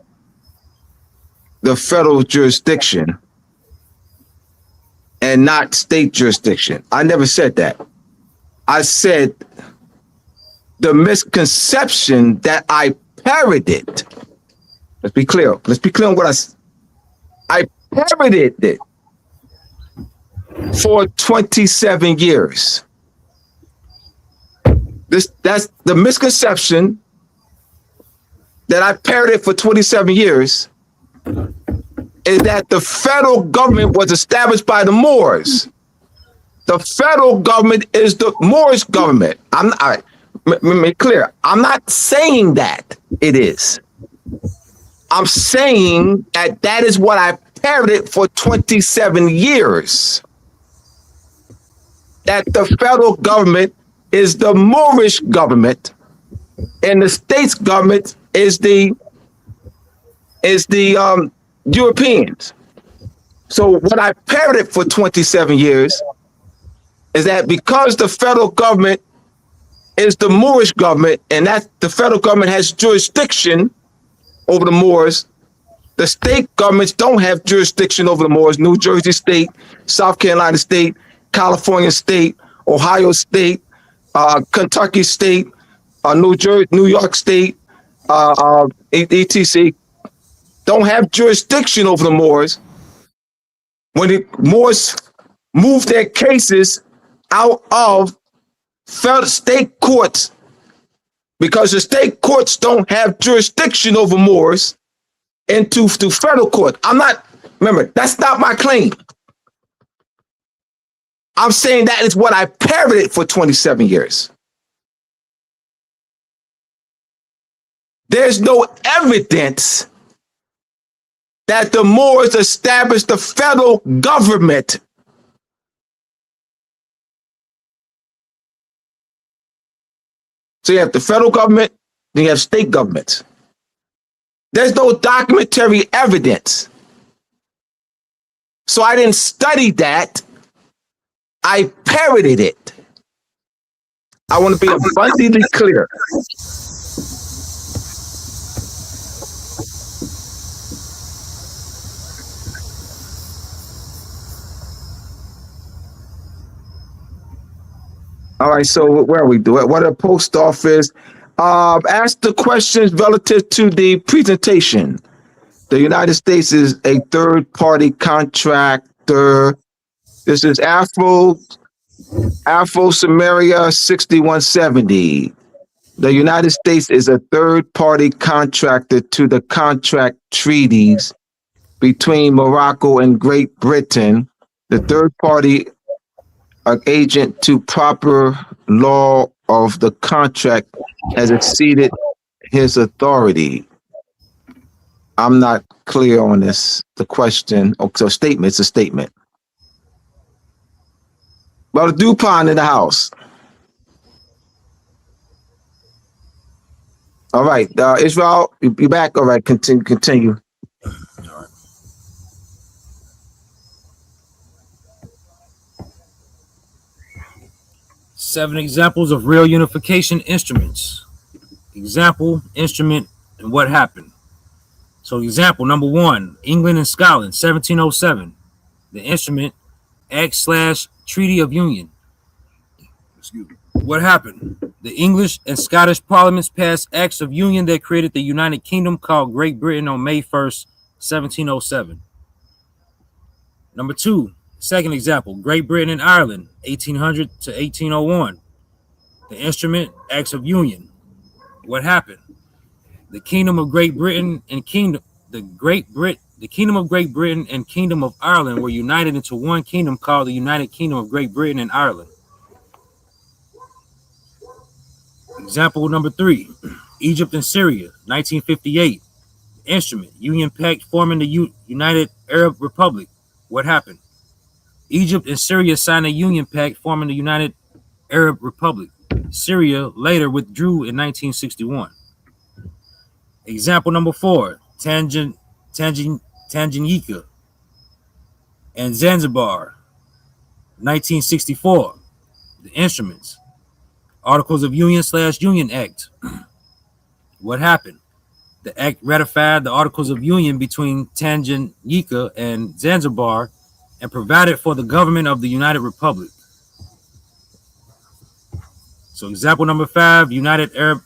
the federal jurisdiction and not state jurisdiction. I never said that. I said the misconception that I parroted. Let's be clear. On what I parroted it for 27 years. That's the misconception that I parroted for 27 years is that the federal government was established by the Moors. The federal government is the Moorish government. Make clear. I'm not saying that it is. I'm saying that is what I parroted for 27 years. That the federal government is the Moorish government, and the state's government is the Europeans. So what I parroted for 27 years is that because the federal government is the Moorish government, and that the federal government has jurisdiction over the Moors, the state governments don't have jurisdiction over the Moors. New Jersey State, South Carolina State, California State, Ohio State, Kentucky State, New York State, etc. don't have jurisdiction over the Moors. When the Moors move their cases out of federal state courts, because the state courts don't have jurisdiction over Moors, into federal court. Remember, that's not my claim. I'm saying that is what I parroted for 27 years. There's no evidence that the Moors established the federal government. So you have the federal government, then you have state governments. There's no documentary evidence. So I didn't study that. I parroted it. I want to be abundantly clear. All right, so where are we doing? What a post office. Ask the questions relative to the presentation. The United States is a third-party contractor. This is Afro-Samaria 6170. The United States is a third-party contractor to the contract treaties between Morocco and Great Britain. The third-party agent to proper law of the contract has exceeded his authority. I'm not clear on this. The question, so statement, it's a statement. Well, DuPont in the house. All right, Israel, you back? All right, continue. All right. Seven examples of real unification instruments. Example, instrument, and what happened. So example number one, England and Scotland, 1707. The instrument, Act/Treaty of Union. Excuse me. What happened? The English and Scottish parliaments passed acts of union that created the United Kingdom called Great Britain on May 1st, 1707. Number two, second example, Great Britain and Ireland, 1800 to 1801. The instrument, Acts of Union. What happened? The Kingdom of Great Britain and Kingdom of Great Britain and Kingdom of Ireland were united into one kingdom called the United Kingdom of Great Britain and Ireland. Example number three, Egypt and Syria, 1958. Instrument, Union Pact forming the United Arab Republic. What happened? Egypt and Syria signed a Union Pact forming the United Arab Republic. Syria later withdrew in 1961. Example number four, Tanganyika and Zanzibar, 1964. The instruments, Articles of Union/Union Act. What happened? The act ratified the Articles of Union between Tanganyika and Zanzibar and provided for the government of the United Republic. So example number five, United Arab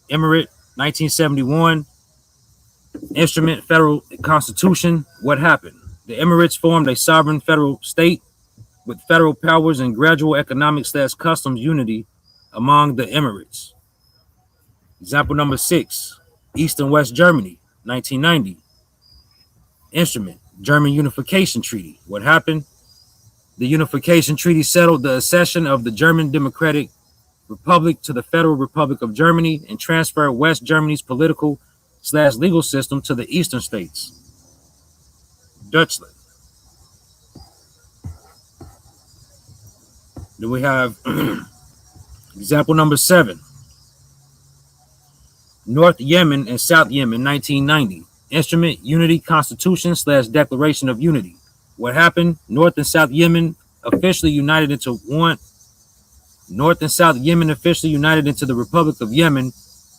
Emirate, 1971. Instrument, Federal Constitution. What happened? The Emirates formed a sovereign federal state with federal powers and gradual economic/customs unity among the Emirates. Example number six, East and West Germany, 1990. Instrument, German Unification Treaty. What happened? The Unification Treaty settled the accession of the German Democratic Republic to the Federal Republic of Germany and transferred West Germany's political/legal system to the Eastern states. Deutschland. Then we have example number seven, North Yemen and South Yemen, 1990. Instrument, Unity Constitution/Declaration of Unity. What happened? North and South Yemen officially united into one. North and South Yemen officially united into the Republic of Yemen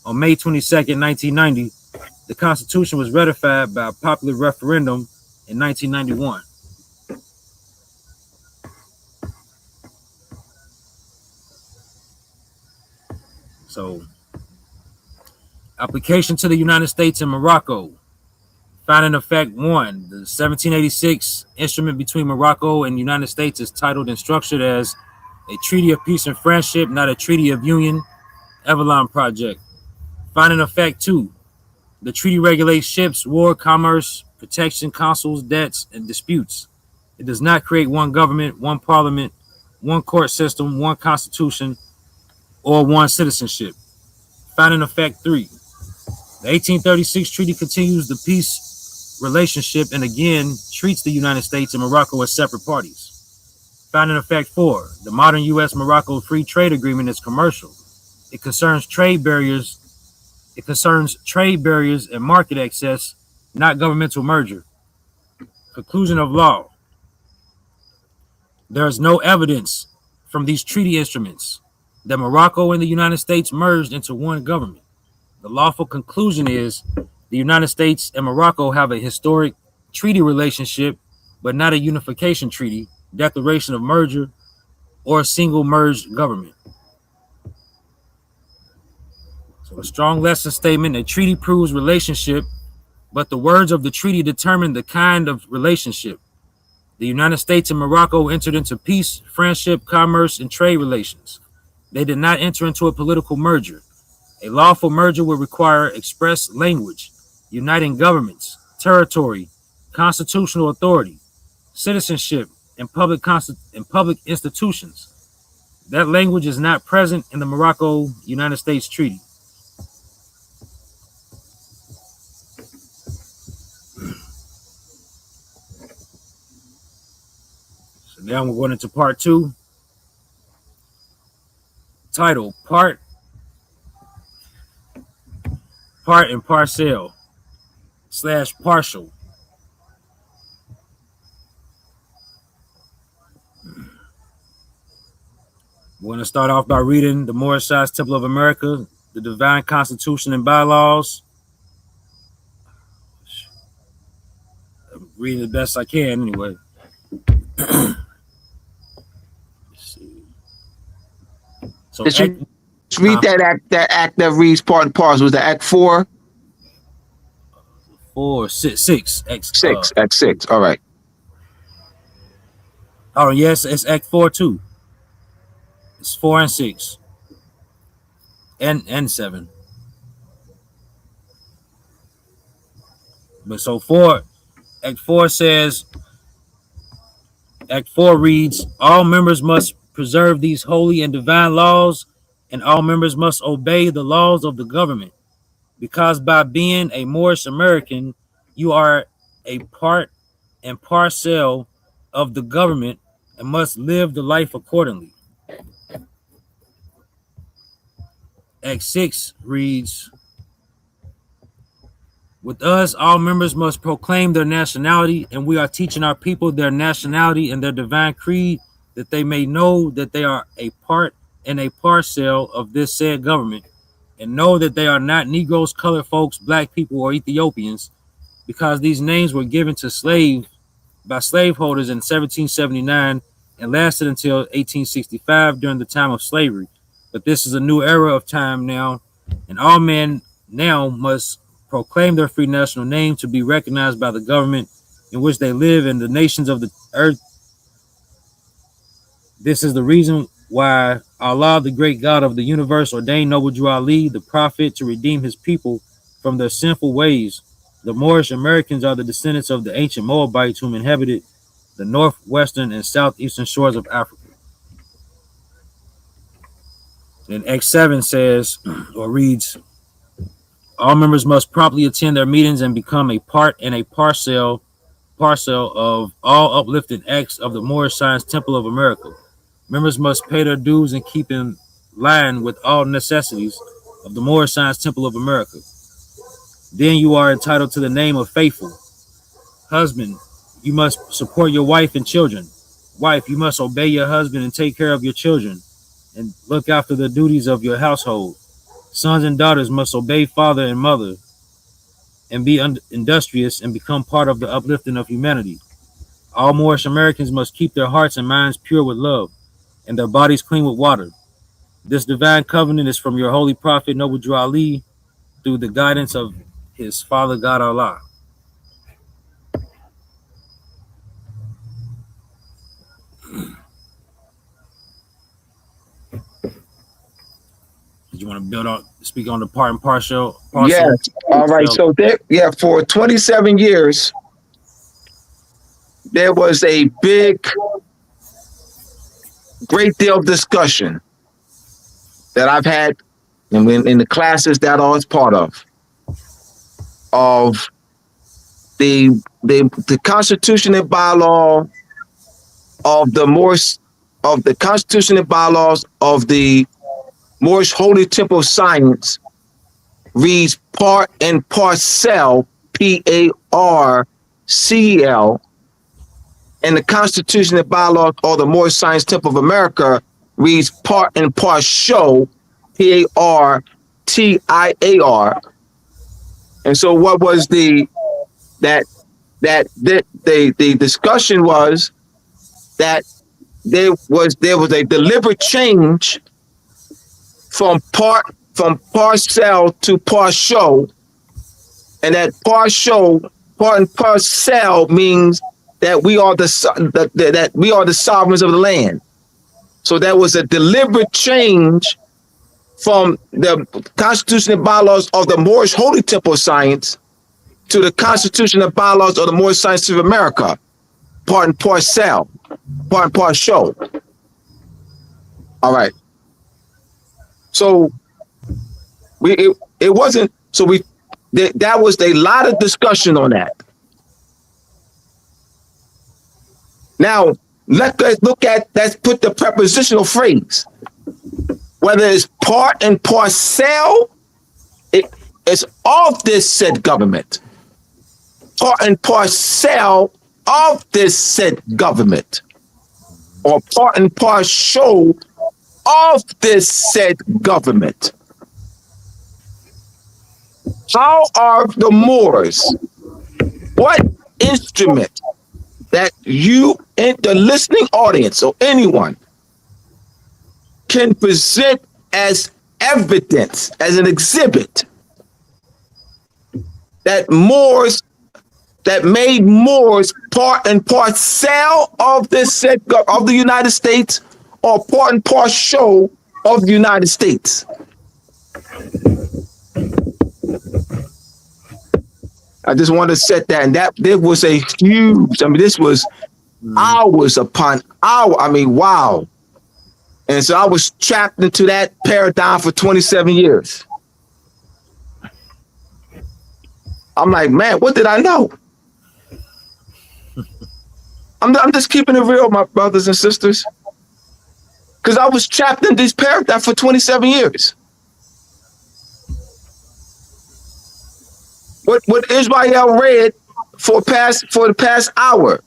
on May 22nd, 1990. The Constitution was ratified by a popular referendum in 1991. So, application to the United States and Morocco. Finding of fact one, the 1786 instrument between Morocco and the United States is titled and structured as a treaty of peace and friendship, not a treaty of union. Avalon Project. Finding of fact two, the treaty regulates ships, war, commerce, protection, consuls, debts, and disputes. It does not create one government, one parliament, one court system, one constitution, or one citizenship. Finding of fact three, the 1836 treaty continues the peace relationship and again treats the United States and Morocco as separate parties. Finding of fact four, the modern U.S.-Morocco free trade agreement is commercial. It concerns trade barriers and market access, not governmental merger. Conclusion of law. There is no evidence from these treaty instruments that Morocco and the United States merged into one government. The lawful conclusion is the United States and Morocco have a historic treaty relationship, but not a unification treaty, declaration of merger, or a single merged government. So a strong lesson statement, a treaty proves relationship, but the words of the treaty determine the kind of relationship. The United States and Morocco entered into peace, friendship, commerce, and trade relations. They did not enter into a political merger. A lawful merger would require express language, uniting governments, territory, constitutional authority, citizenship, and public institutions. That language is not present in the Morocco-United States Treaty. So now we're going into part 2. Title: Part and Parcel / Partial. We're going to start off by reading the Moorish Temple of America, the Divine Constitution and Bylaws. I'm reading the best I can anyway. Let's see. So Let's read that act that reads part and parcel. Was that Act 4? 4, 6. Act 6. All right. Oh, yes, it's Act 4 too. It's 4 and 6. And 7. But so Act 4 says, Act 4 reads, all members must preserve these holy and divine laws, and all members must obey the laws of the government, because by being a Moorish American, you are a part and parcel of the government and must live the life accordingly. Act 6 reads, with us, all members must proclaim their nationality, and we are teaching our people their nationality and their divine creed, that they may know that they are a part and a parcel of this said government, and know that they are not Negroes, colored folks, black people, or Ethiopians, because these names were given to by slaveholders in 1779 and lasted until 1865 during the time of slavery. But this is a new era of time now, and all men now must proclaim their free national name to be recognized by the government in which they live and the nations of the earth. This is the reason why Allah, the great God of the universe, ordained Noble Drew Ali, the prophet, to redeem his people from their sinful ways. The Moorish Americans are the descendants of the ancient Moabites whom inhabited the northwestern and southeastern shores of Africa. Then Act 7 says, or reads, all members must promptly attend their meetings and become a part and a parcel of all uplifting acts of the Moorish Science Temple of America. Members must pay their dues and keep in line with all necessities of the Moorish Science Temple of America. Then you are entitled to the name of faithful. Husband, you must support your wife and children. Wife, you must obey your husband and take care of your children and look after the duties of your household. Sons and daughters must obey father and mother and be industrious and become part of the uplifting of humanity. All Moorish Americans must keep their hearts and minds pure with love and their bodies clean with water. This divine covenant is from your holy prophet Noble Drew Ali through the guidance of his Father God Allah. You want to speak on the part and parcel? Yes. All right. So for 27 years, there was a great deal of discussion that I've had in the classes that I was part of the Constitution and bylaw of the Moorish, of the Constitution and bylaws of the Moorish Holy Temple of Science reads part and parcel, PARCL, and the Constitution and bylaws of the Moorish Science Temple of America reads part and partial, PARTIAR. And so what was the discussion was that there was a deliberate change from parcel to partial, and that part and parcel means that we are that we are the sovereigns of the land. So that was a deliberate change from the Constitution and bylaws of the Moorish Holy Temple of Science to the Constitution and bylaws of the Moorish Science of America, part and parcel, part and partial. All right. So it wasn't. So that was a lot of discussion on that. Now let's put the prepositional phrase. Whether it's part and parcel, it's of this said government. Part and parcel of this said government. Or part and partial of this said government. How are the Moors? What instrument that you in the listening audience or anyone can present as evidence, as an exhibit that made Moors part and parcel of this said of the United States or part and partial of the United States? I just want to set that, and that there was a huge. I mean, this was hours upon hour. I mean, wow. And so I was trapped into that paradigm for 27 years. I'm like, man, what did I know? I'm just keeping it real, my brothers and sisters. Because I was trapped in this paradigm for 27 years. What Israel read for the past hour,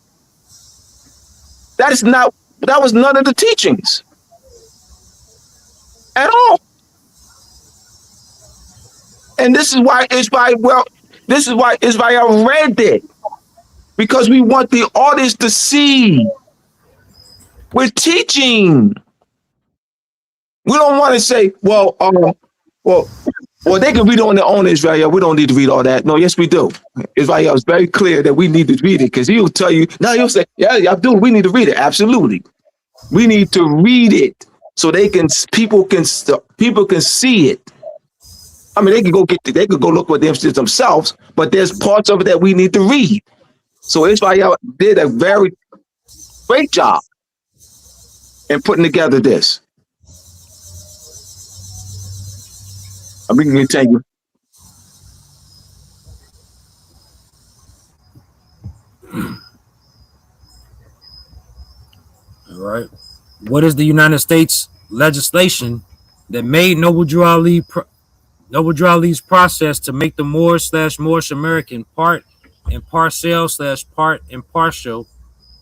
that was none of the teachings at all. And this is why Israel read it, because we want the audience to see we're teaching. We don't want to say, well, they can read it on their own, Israel. We don't need to read all that. No, yes, we do. Israel is very clear that we need to read it, because he'll tell you, no, he'll say, yeah, Abdul, we need to read it. Absolutely. We need to read it so people can see it. I mean, they could go look for themselves, but there's parts of it that we need to read. So Israel did a very great job in putting together this. We can continue. All right. What is the United States legislation that made Noble Drew Ali's process to make the Moorish American part and parcel / part and partial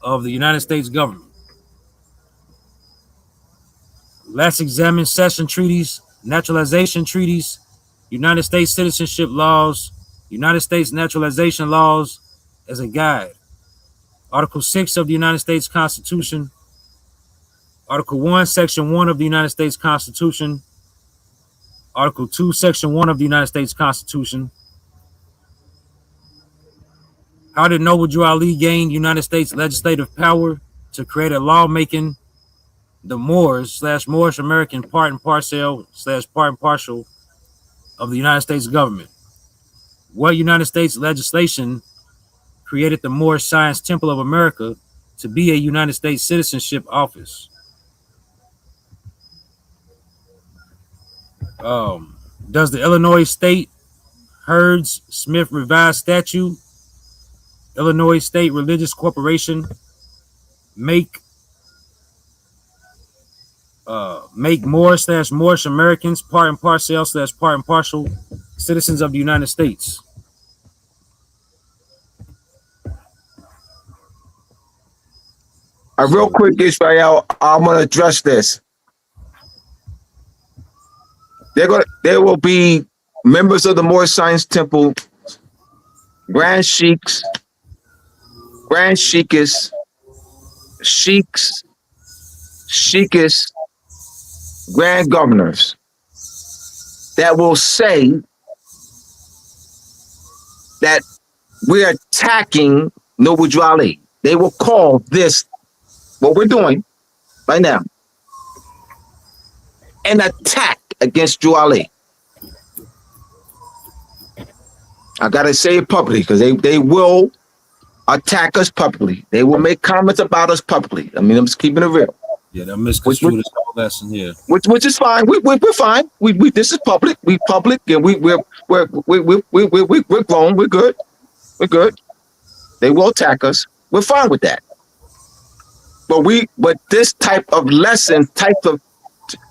of the United States government? Let's examine cession treaties, naturalization treaties, United States citizenship laws, United States naturalization laws as a guide. Article 6 of the United States Constitution, Article 1, Section 1 of the United States Constitution, Article 2, Section 1 of the United States Constitution. How did Noble Drew Ali gain United States legislative power to create a law making the Moors / Moorish American part and parcel / part and partial of the United States government? What United States legislation created the Moorish Science Temple of America to be a United States citizenship office? Does the Illinois State Herds-Smith Revised Statute, Illinois State Religious Corporation, make Moors / Moorish Americans part and parcel / part and partial citizens of the United States? Real quick, Israel, I'm going to address this. There will be members of the Moorish Science Temple, Grand Sheiks, Grand Sheikhs, Sheikhs, Grand Governors that will say that we're attacking Noble Drew Ali. they will call this, what we're doing right now, an attack against Drew Ali. I gotta say it publicly because they will attack us publicly. They will make comments about us publicly. I mean, I'm just keeping it real. Yeah, they'll misconstrue this whole lesson here. Which is fine. We're fine. We this is public. We public, and we're grown. We're good. We're good. They will attack us. We're fine with that. But this type of lesson, type of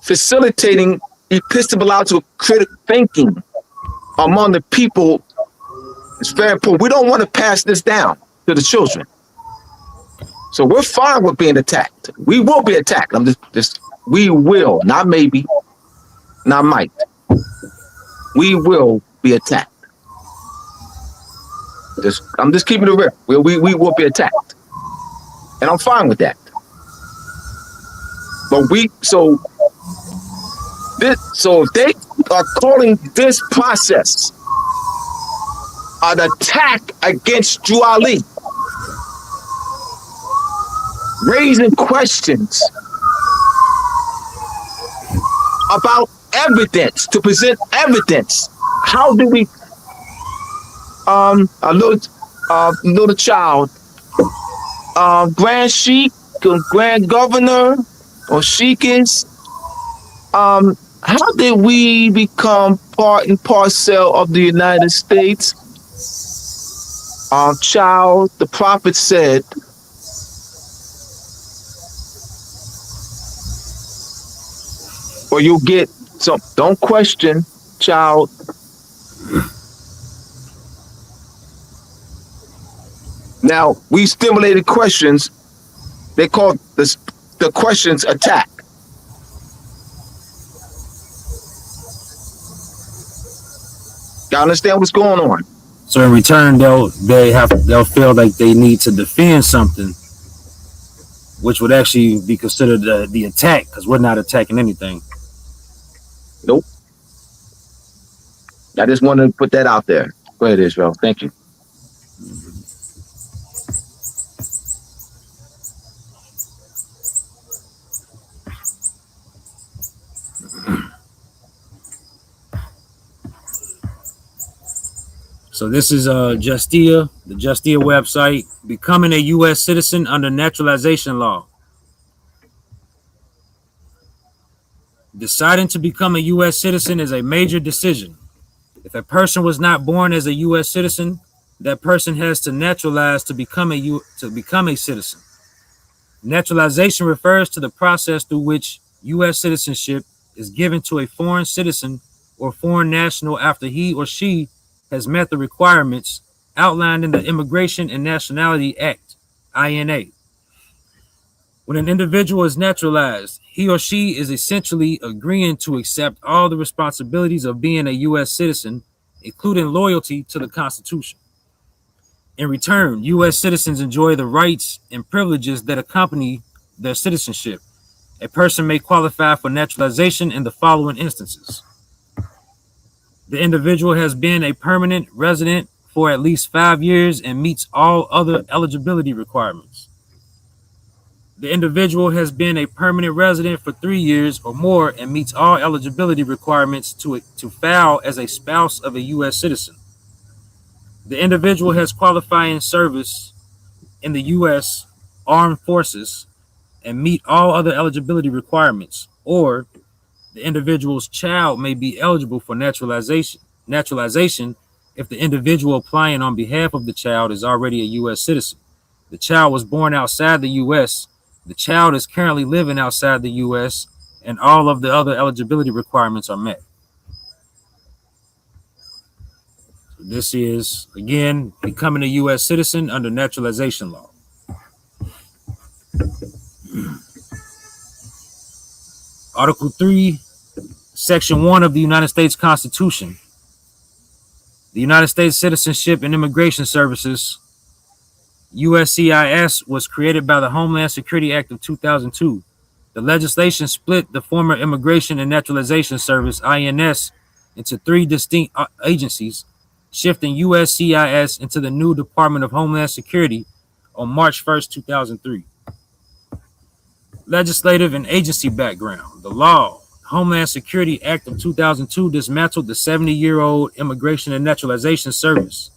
facilitating epistemological critical thinking among the people is very important. We don't want to pass this down to the children. So we're fine with being attacked. We will be attacked. We will, not maybe, not might. We will be attacked. I'm just keeping it real. We will be attacked. And I'm fine with that. But so if they are calling this process an attack against Drew Ali, raising questions about evidence, to present evidence. How do we, a little child, Grand Sheik, Grand Governor, or Sheik is, how did we become part and parcel of the United States? Child, the prophet said, or you'll get some, don't question, child. Now, we stimulated questions. They call the questions attack. Y'all understand what's going on? So in return, they'll feel like they need to defend something, which would actually be considered the attack, because we're not attacking anything. Nope. I just wanted to put that out there. Go ahead, Israel. Thank you. So this is Justia, the Justia website, becoming a U.S. citizen under naturalization law. Deciding to become a U.S. citizen is a major decision. If a person was not born as a U.S. citizen, that person has to naturalize to become a citizen. Naturalization refers to the process through which U.S. citizenship is given to a foreign citizen or foreign national after he or she has met the requirements outlined in the Immigration and Nationality Act, INA. When an individual is naturalized, he or she is essentially agreeing to accept all the responsibilities of being a U.S. citizen, including loyalty to the Constitution. In return, U.S. citizens enjoy the rights and privileges that accompany their citizenship. A person may qualify for naturalization in the following instances. The individual has been a permanent resident for at least 5 years and meets all other eligibility requirements. The individual has been a permanent resident for 3 years or more and meets all eligibility requirements to file as a spouse of a U.S. citizen. The individual has qualifying service in the U.S. Armed Forces and meet all other eligibility requirements, or the individual's child may be eligible for naturalization if the individual applying on behalf of the child is already a U.S. citizen. The child was born outside the U.S., the child is currently living outside the U.S., and all of the other eligibility requirements are met. So this is, again, becoming a U.S. citizen under naturalization law. Article 3, Section 1 of the United States Constitution. The United States Citizenship and Immigration Services, USCIS, was created by the Homeland Security Act of 2002. The legislation split the former Immigration and Naturalization Service, INS, into 3 distinct agencies, shifting USCIS into the new Department of Homeland Security, on March 1st, 2003. Legislative and agency background. The law, Homeland Security Act of 2002, dismantled the 70-year-old Immigration and Naturalization Service,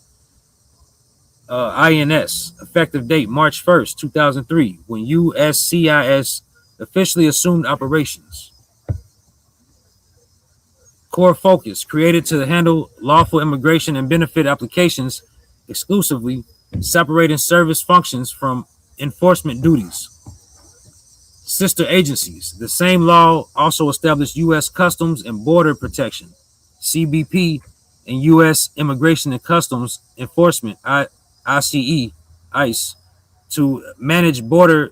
INS, effective date March 1st, 2003, when USCIS officially assumed operations. Core focus, created to handle lawful immigration and benefit applications exclusively, separating service functions from enforcement duties. Sister agencies. The same law also established U.S. Customs and Border Protection, CBP, and U.S. Immigration and Customs Enforcement, ICE, to manage border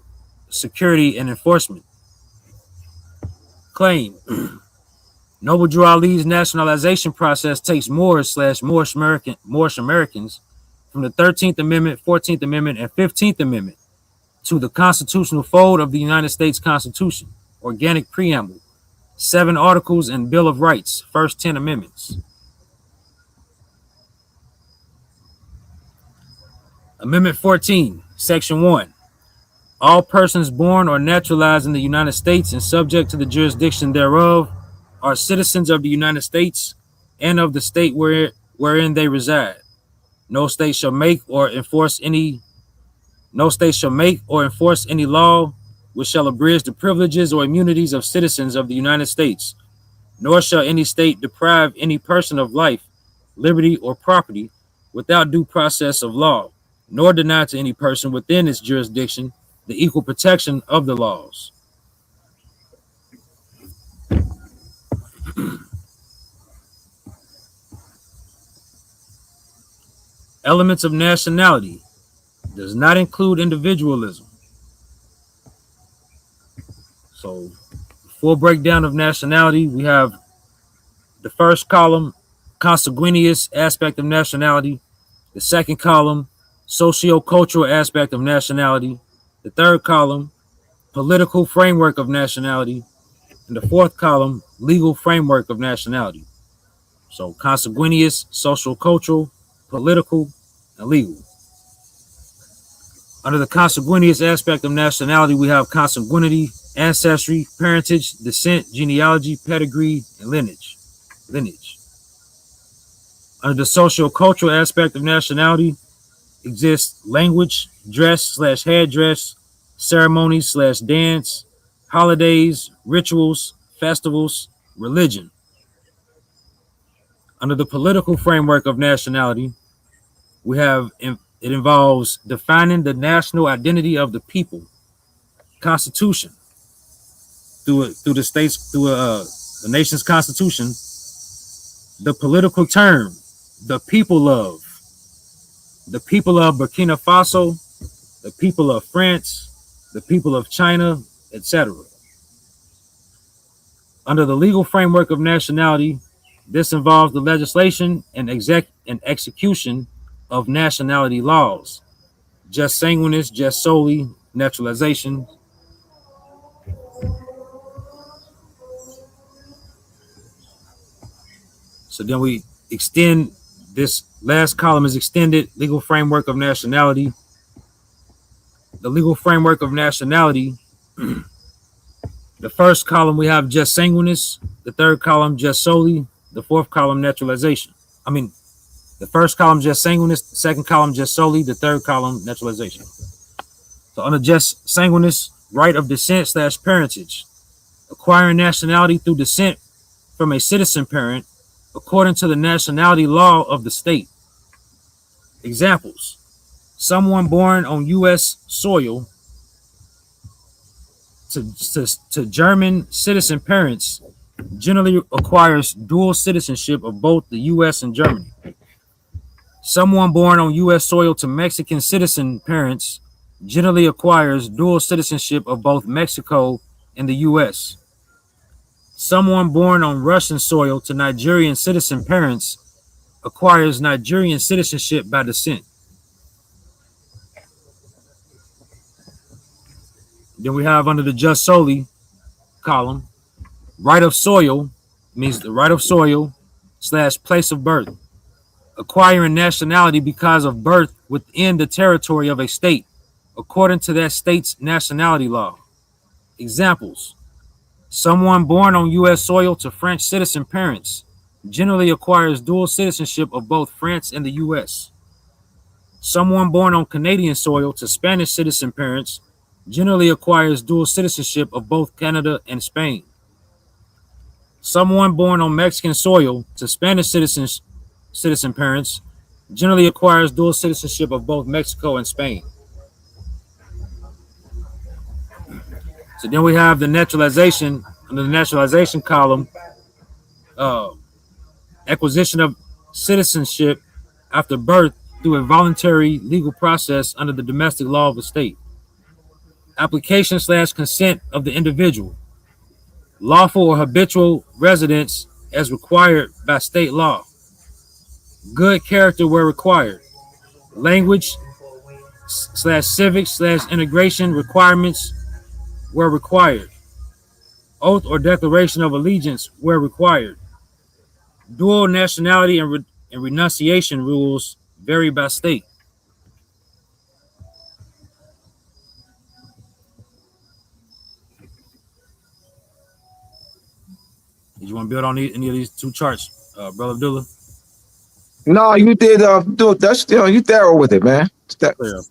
security and enforcement. Claim. Noble Drew Ali's nationalization process takes Moorish Americans from the 13th Amendment, 14th Amendment, and 15th Amendment to the constitutional fold of the United States Constitution, organic preamble, 7 articles, and Bill of Rights, first 10 amendments. Amendment 14, Section 1. All persons born or naturalized in the United States and subject to the jurisdiction thereof are citizens of the United States and of the state wherein they reside. No state shall make or enforce any law which shall abridge the privileges or immunities of citizens of the United States, nor shall any state deprive any person of life, liberty, or property without due process of law, nor deny to any person within its jurisdiction the equal protection of the laws. Elements of nationality does not include individualism. So, full breakdown of nationality, we have the first column, consanguineous aspect of nationality. The second column, socio-cultural aspect of nationality. The third column, political framework of nationality. And the fourth column, legal framework of nationality. So, consanguineous, social-cultural, political, and legal. Under the consanguineous aspect of nationality, we have consanguinity, ancestry, parentage, descent, genealogy, pedigree, and lineage. Under the socio-cultural aspect of nationality exists language, dress/headdress, ceremonies/dance, holidays, rituals, festivals, religion. Under the political framework of nationality, we have it involves defining the national identity of the people, constitution, through the nation's constitution, the political term, the people of Burkina Faso, the people of France, the people of China, etc. Under the legal framework of nationality, this involves the legislation and execution of nationality laws, just sanguinis, just solely, naturalization. So then we extend, this last column is extended, legal framework of nationality. The legal framework of nationality, the first column we have just sanguinis, the third column just solely, the fourth column naturalization. The first column just sanguinis, the second column just solely, the third column naturalization. So under just sanguinis, right of descent/parentage, acquiring nationality through descent from a citizen parent according to the nationality law of the state. Examples: someone born on U.S. soil to German citizen parents generally acquires dual citizenship of both the U.S. and Germany. Someone born on U.S. soil to Mexican citizen parents generally acquires dual citizenship of both Mexico and the U.S. Someone born on Russian soil to Nigerian citizen parents acquires Nigerian citizenship by descent. Then we have under the just solely column, right of soil means the right of soil / place of birth, acquiring nationality because of birth within the territory of a state. according to that state's nationality law. Examples: someone born on U.S. soil to French citizen parents generally acquires dual citizenship of both France and the U.S. Someone born on Canadian soil to Spanish citizen parents generally acquires dual citizenship of both Canada and Spain. Someone born on Mexican soil to Spanish citizen parents generally acquires dual citizenship of both Mexico and Spain. So then we have the naturalization, under the naturalization column, uh, acquisition of citizenship after birth through a voluntary legal process under the domestic law of the state. Application/consent of the individual. Lawful or habitual residence as required by state law. Good character where required. Language/civics/integration requirements where required. Oath or declaration of allegiance where required. Dual nationality and renunciation rules vary by state. Did you want to build on any of these two charts, Brother Abdullah? No, you did. That's you thorough with it, man. Clear.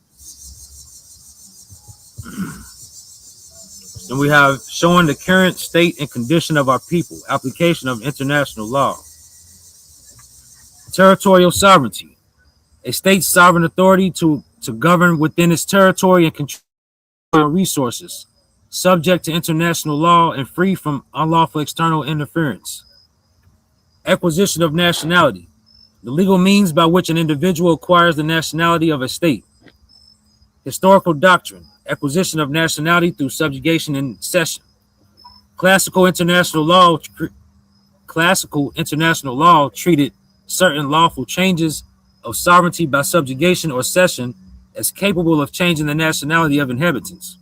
Then we have showing the current state and condition of our people. Application of international law. Territorial sovereignty. A state's sovereign authority to govern within its territory and control resources, subject to international law and free from unlawful external interference. Acquisition of nationality. The legal means by which an individual acquires the nationality of a state. Historical doctrine. Acquisition of nationality through subjugation and cession. Classical international law treated certain lawful changes of sovereignty by subjugation or cession as capable of changing the nationality of inhabitants.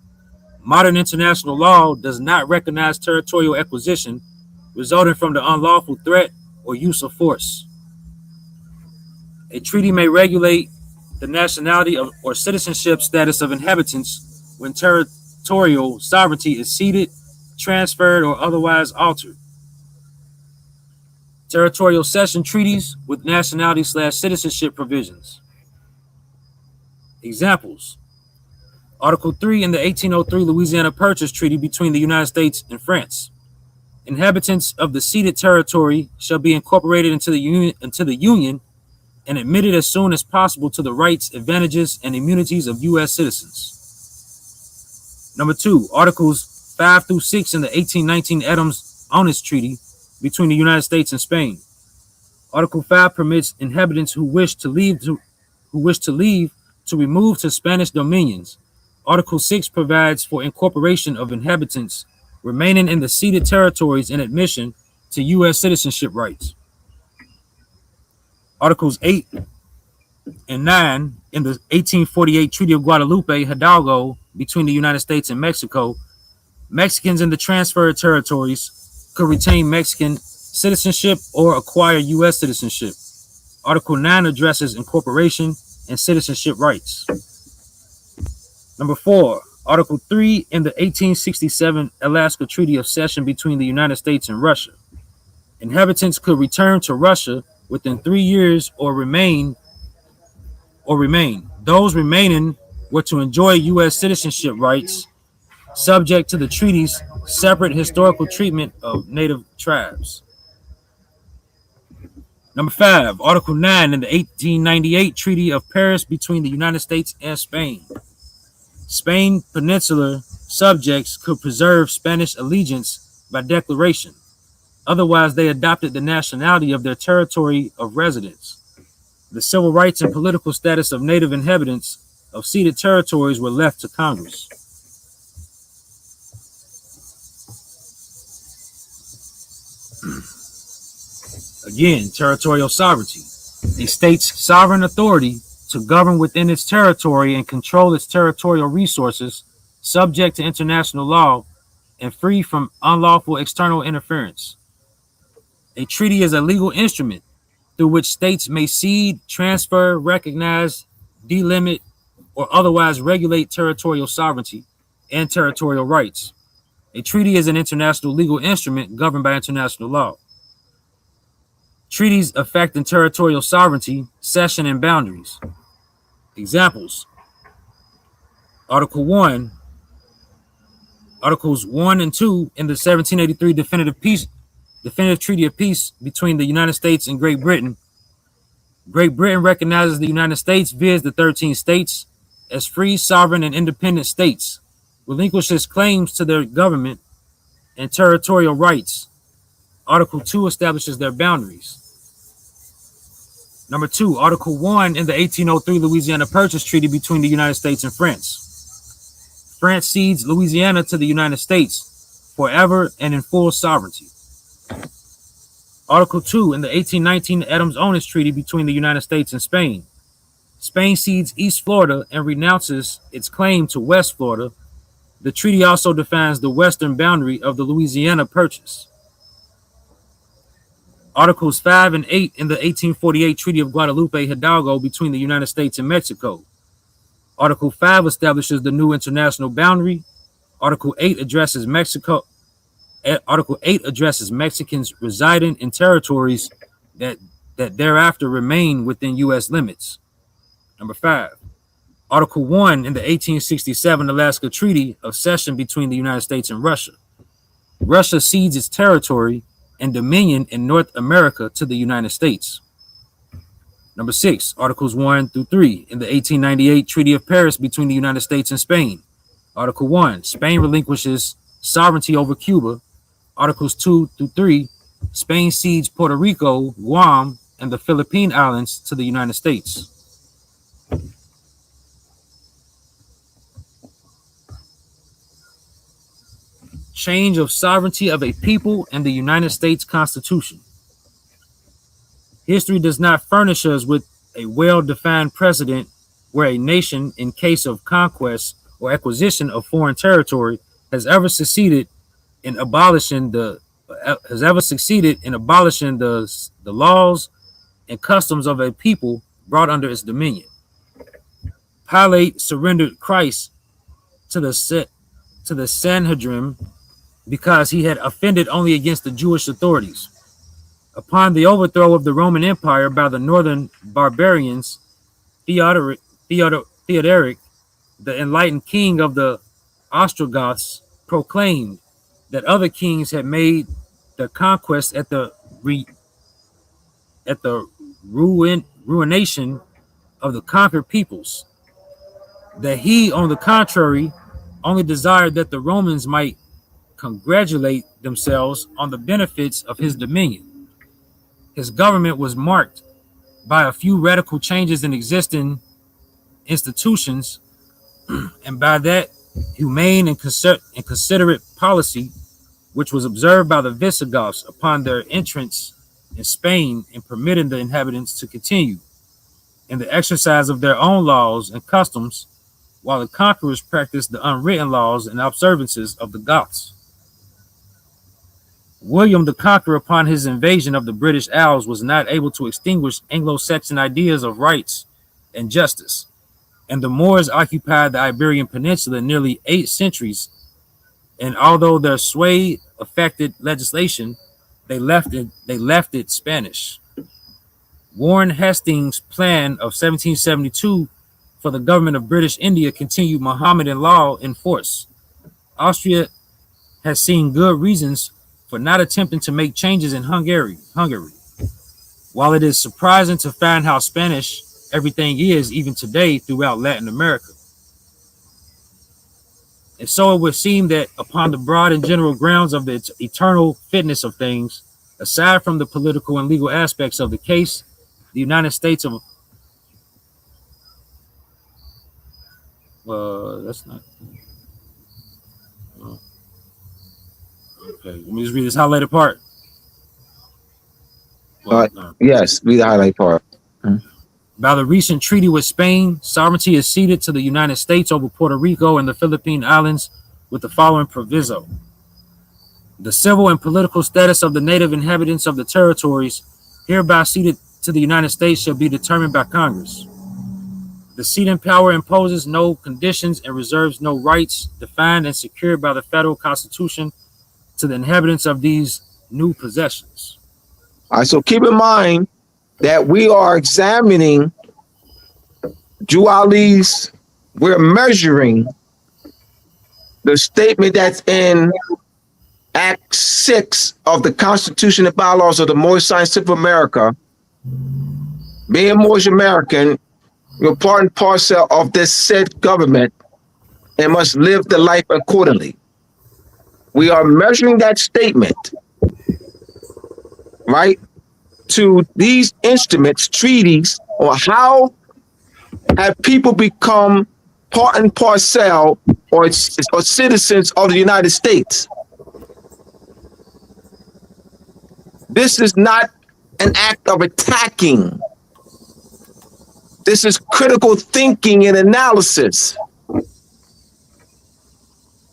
Modern international law does not recognize territorial acquisition resulting from the unlawful threat or use of force. A treaty may regulate the nationality of, or citizenship status of inhabitants when territorial sovereignty is ceded, transferred, or otherwise altered. Territorial cession treaties with nationality/citizenship provisions. Examples: Article 3 in the 1803 Louisiana Purchase Treaty between the United States and France. Inhabitants of the ceded territory shall be incorporated into the Union and admitted as soon as possible to the rights, advantages, and immunities of U.S. citizens. Number 2, Articles 5 through 6 in the 1819 Adams-Onis Treaty between the United States and Spain. Article 5 permits inhabitants who wish to leave to remove to Spanish dominions. Article 6 provides for incorporation of inhabitants remaining in the ceded territories and admission to U.S. citizenship rights. Articles 8 and 9 in the 1848 Treaty of Guadalupe Hidalgo between the United States and Mexico, Mexicans in the transferred territories could retain Mexican citizenship or acquire U.S. citizenship. Article 9 addresses incorporation and citizenship rights. Number 4, Article 3 in the 1867 Alaska Treaty of Cession between the United States and Russia. Inhabitants could return to Russia within 3 years or remain. Those remaining were to enjoy U.S. citizenship rights, subject to the treaty's separate historical treatment of native tribes. Number 5, Article 9 in the 1898 Treaty of Paris between the United States and Spain. Spain peninsular subjects could preserve Spanish allegiance by declaration. Otherwise, they adopted the nationality of their territory of residence. The civil rights and political status of native inhabitants of ceded territories were left to Congress. Again, territorial sovereignty. A state's sovereign authority to govern within its territory and control its territorial resources, subject to international law and free from unlawful external interference. A treaty is a legal instrument through which states may cede, transfer, recognize, delimit, or otherwise regulate territorial sovereignty and territorial rights. A treaty is an international legal instrument governed by international law. Treaties affecting territorial sovereignty, cession, and boundaries. Examples: Article 1, Articles 1 and 2 in the 1783 Definitive Treaty of Peace between the United States and Great Britain. Great Britain recognizes the United States via the 13 states as free, sovereign, and independent states, relinquishes claims to their government and territorial rights. Article 2 establishes their boundaries. Number 2, Article 1 in the 1803 Louisiana Purchase Treaty between the United States and France. France cedes Louisiana to the United States forever and in full sovereignty. Article 2 in the 1819 Adams-Onis Treaty between the United States and Spain. Spain cedes East Florida and renounces its claim to West Florida. The treaty also defines the western boundary of the Louisiana Purchase. Articles 5 and 8 in the 1848 Treaty of Guadalupe Hidalgo between the United States and Mexico. Article 5 establishes the new international boundary. Article 8 addresses Mexicans residing in territories that thereafter remain within U.S. limits. Number 5, Article 1 in the 1867 Alaska Treaty of Cession between the United States and Russia. Russia cedes its territory and dominion in North America to the United States. Number 6, Articles 1 through 3 in the 1898 Treaty of Paris between the United States and Spain. Article 1, Spain relinquishes sovereignty over Cuba. Articles 2 through 3, Spain cedes Puerto Rico, Guam, and the Philippine Islands to the United States. Change of sovereignty of a people and the United States Constitution. History does not furnish us with a well-defined precedent where a nation, in case of conquest or acquisition of foreign territory, has ever succeeded in abolishing the laws and customs of a people brought under its dominion. Pilate surrendered Christ to the Sanhedrin because he had offended only against the Jewish authorities. Upon the overthrow of the Roman Empire by the northern barbarians, Theodoric, the enlightened king of the Ostrogoths, proclaimed that other kings had made the conquest at the ruination of the conquered peoples. That he, on the contrary, only desired that the Romans might congratulate themselves on the benefits of his dominion. His government was marked by a few radical changes in existing institutions, and by that humane and considerate policy which was observed by the Visigoths upon their entrance in Spain and permitting the inhabitants to continue in the exercise of their own laws and customs, while the conquerors practiced the unwritten laws and observances of the Goths. William the Conqueror, upon his invasion of the British Isles, was not able to extinguish Anglo-Saxon ideas of rights and justice, and the Moors occupied the Iberian Peninsula nearly 8 centuries, and although their sway affected legislation, they left it Spanish. Warren Hastings' plan of 1772 for the government of British India continued Mohammedan law in force. Austria has seen good reasons for not attempting to make changes in Hungary. While it is surprising to find how Spanish everything is even today throughout Latin America. And so it would seem that upon the broad and general grounds of the eternal fitness of things, aside from the political and legal aspects of the case, the United States of that's not okay. Let me just read this highlighted part. Yes, read the highlight part. By the recent treaty with Spain, sovereignty is ceded to the United States over Puerto Rico and the Philippine Islands with the following proviso. The civil and political status of the native inhabitants of the territories hereby ceded to the United States shall be determined by Congress. The seat in power imposes no conditions and reserves no rights defined and secured by the federal constitution to the inhabitants of these new possessions. All right, so keep in mind that we are examining Juali's, we're measuring the statement that's in Act 6 of the Constitution and Bylaws of the Moorish Scientific of America. Being Moorish American, you're part and parcel of this said government and must live the life accordingly. We are measuring that statement, right, to these instruments, treaties, or how have people become part and parcel or citizens of the United States. This is not an act of attacking. This is critical thinking and analysis.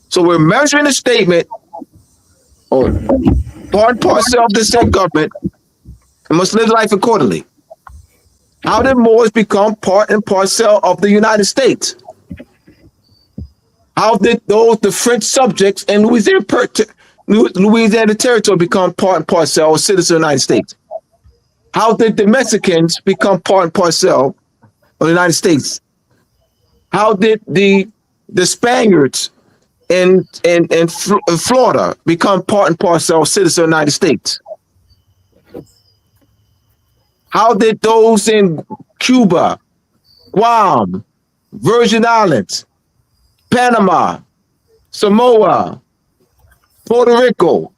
So we're measuring a statement, or part and parcel of the said government, and must live life accordingly. How did Moors become part and parcel of the United States? How did the French subjects in Louisiana Territory become part and parcel or citizens of the United States? How did the Mexicans become part and parcel of the United States? How did the Spaniards in Florida become part and parcel citizens of the United States? How did those in Cuba, Guam, Virgin Islands, Panama, Samoa, Puerto Rico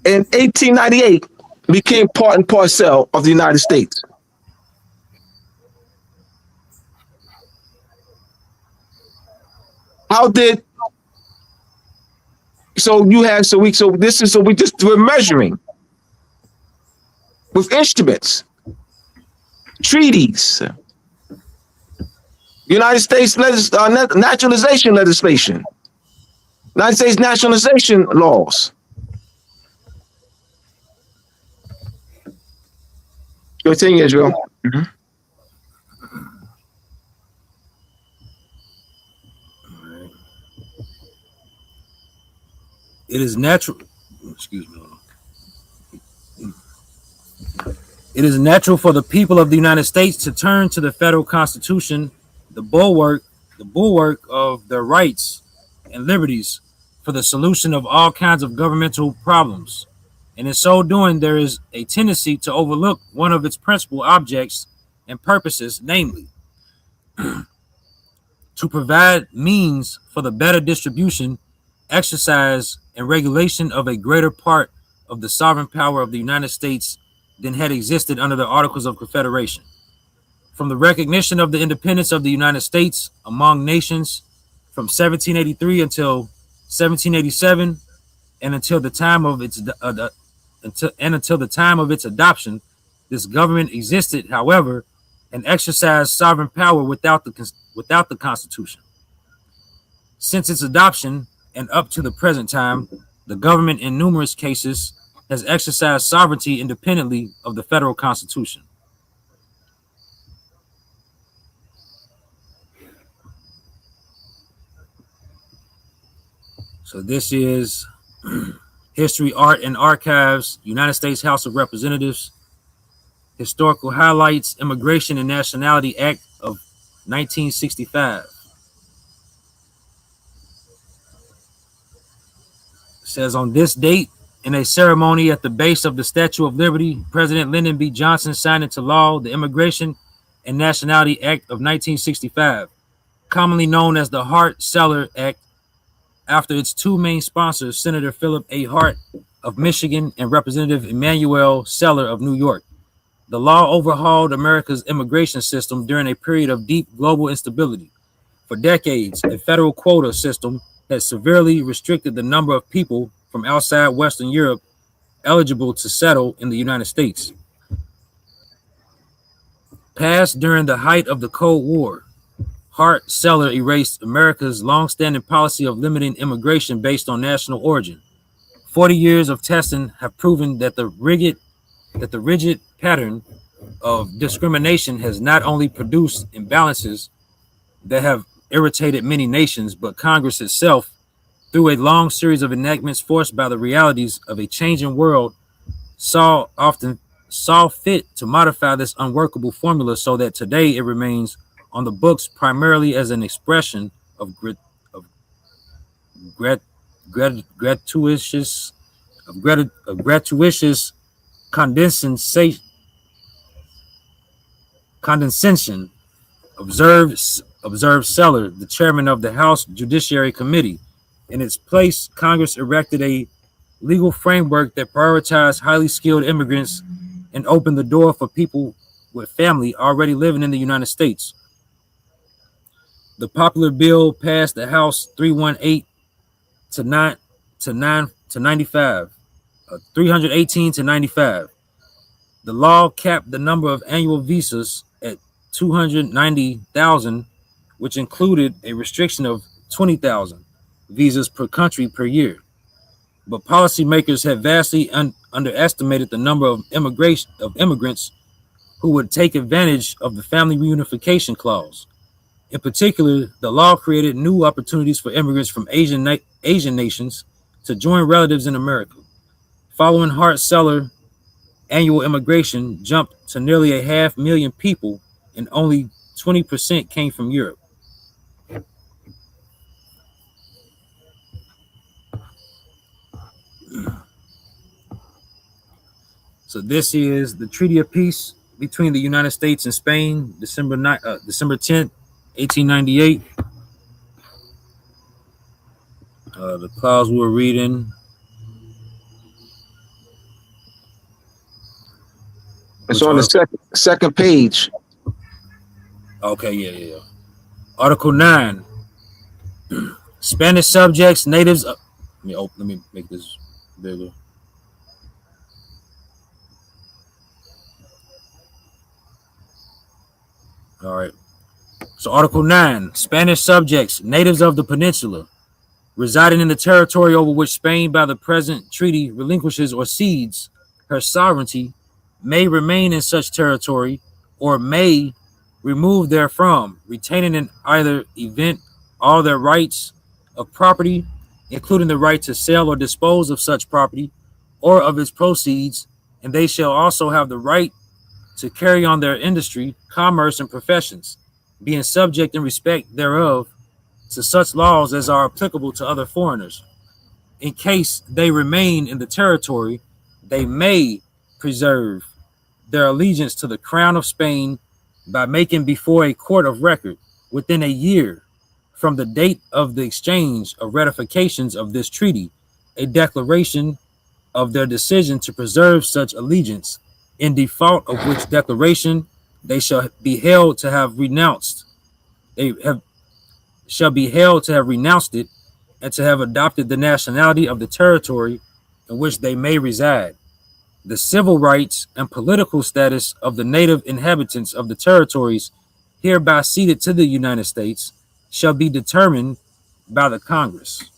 in 1898 became part and parcel of the United States? How did we're measuring with instruments, treaties, United States naturalization legislation, United States nationalization laws. Continue, Israel. Mm-hmm. It is natural. Excuse me. It is natural for the people of the United States to turn to the federal constitution, the bulwark of their rights and liberties, for the solution of all kinds of governmental problems. And in so doing, there is a tendency to overlook one of its principal objects and purposes, namely, to provide means for the better distribution, exercise, and regulation of a greater part of the sovereign power of the United States than had existed under the Articles of Confederation. From the recognition of the independence of the United States among nations from 1783 until 1787, and until the time of its adoption, this government existed, however, and exercised sovereign power without the Constitution. Since its adoption and up to the present time, the government in numerous cases has exercised sovereignty independently of the federal Constitution. So this is History, Art, and Archives, United States House of Representatives, Historical Highlights, Immigration and Nationality Act of 1965. It says, on this date, in a ceremony at the base of the Statue of Liberty, President Lyndon B. Johnson signed into law the Immigration and Nationality Act of 1965, commonly known as the Hart-Celler Act, after its two main sponsors, Senator Philip A. Hart of Michigan and Representative Emanuel Celler of New York. The law overhauled America's immigration system during a period of deep global instability. For decades, a federal quota system has severely restricted the number of people from outside Western Europe eligible to settle in the United States. Passed during the height of the Cold War, Hart-Celler erased America's long-standing policy of limiting immigration based on national origin. 40 years of testing have proven that the rigid pattern of discrimination has not only produced imbalances that have irritated many nations, but Congress itself, through a long series of enactments forced by the realities of a changing world, often saw fit to modify this unworkable formula so that today it remains on the books primarily as an expression of, of grat, gratuitous gratuitous condescension, condescension observed Seller, the chairman of the House Judiciary Committee. In its place, Congress erected a legal framework that prioritized highly skilled immigrants and opened the door for people with family already living in the United States. The popular bill passed the House 318 to 95, 318 to 95. The law capped the number of annual visas at 290,000, which included a restriction of 20,000 visas per country per year. But policymakers had vastly underestimated the number of immigrants who would take advantage of the family reunification clause. In particular, the law created new opportunities for immigrants from Asian nations to join relatives in America. Following Hart-Celler, annual immigration jumped to nearly 500,000 people, and only 20% came from Europe. So this is the Treaty of Peace between the United States and Spain, December 10th, 1898. The clause we're reading. It's on the second page. Okay, yeah. Article 9. Spanish subjects, natives. Let me make this bigger. All right. So Article 9. Spanish subjects, natives of the peninsula, residing in the territory over which Spain by the present treaty relinquishes or cedes her sovereignty, may remain in such territory or may remove therefrom, retaining in either event all their rights of property, including the right to sell or dispose of such property or of its proceeds, and they shall also have the right to carry on their industry, commerce, and professions, being subject in respect thereof to such laws as are applicable to other foreigners. In case they remain in the territory, they may preserve their allegiance to the crown of Spain by making before a court of record within a year from the date of the exchange of ratifications of this treaty, a declaration of their decision to preserve such allegiance, in default of which declaration they shall be held to have renounced. Shall be held to have renounced it and to have adopted the nationality of the territory in which they may reside. The civil rights and political status of the native inhabitants of the territories hereby ceded to the United States shall be determined by the Congress.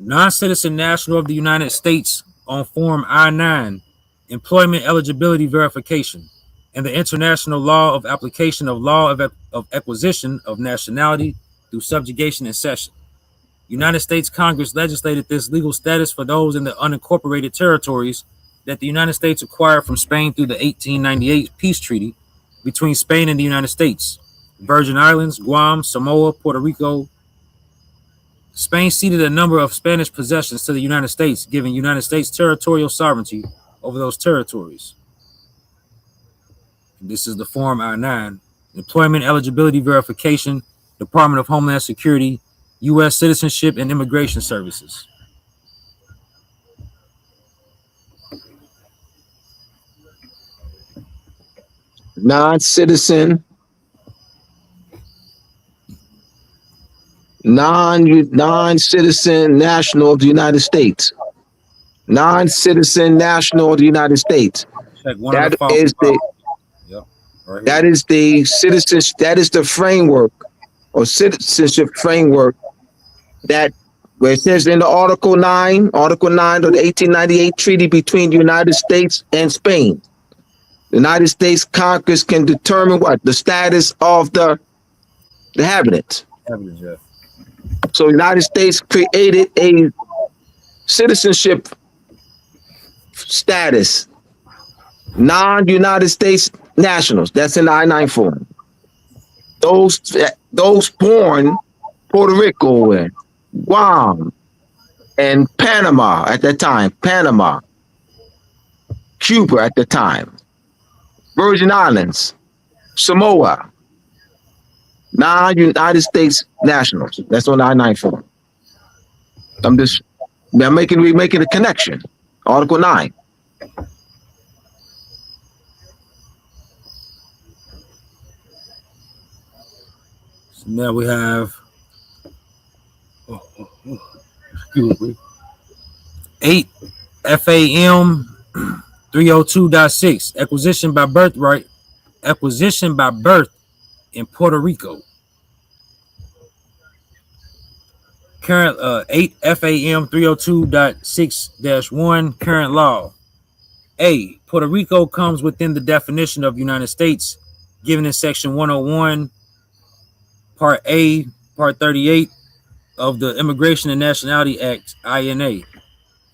Non-citizen national of the United States on Form I-9, employment eligibility verification, and the international law of application of law of acquisition of nationality through subjugation and cession. United States Congress legislated this legal status for those in the unincorporated territories that the United States acquired from Spain through the 1898 peace treaty between Spain and the United States, Virgin Islands, Guam, Samoa, Puerto Rico. Spain ceded a number of Spanish possessions to the United States, giving United States territorial sovereignty over those territories. This is the Form I-9, employment eligibility verification, Department of Homeland Security, U.S. Citizenship and Immigration Services. Non-citizen national of the United States. Non-citizen national of the United States. That is the citizen. That is the framework or citizenship framework that where it says in the Article 9 of the 1898 treaty between the United States and Spain. The United States Congress can determine what? The status of the inhabitants. Yeah. So the United States created a citizenship status, non-United States nationals. That's in the I-9 form. Those born Puerto Rico and Guam and Panama at that time, Panama, Cuba at the time, Virgin Islands, Samoa, non-United States nationals. That's on the I-9 form. We're making a connection. Article 9. So now we have 8 FAM 302.6 acquisition by birth in Puerto Rico. Current 8 FAM 302.6-1 current law. A. Puerto Rico comes within the definition of United States given in section 101 part A part 38 of the Immigration and Nationality Act, INA.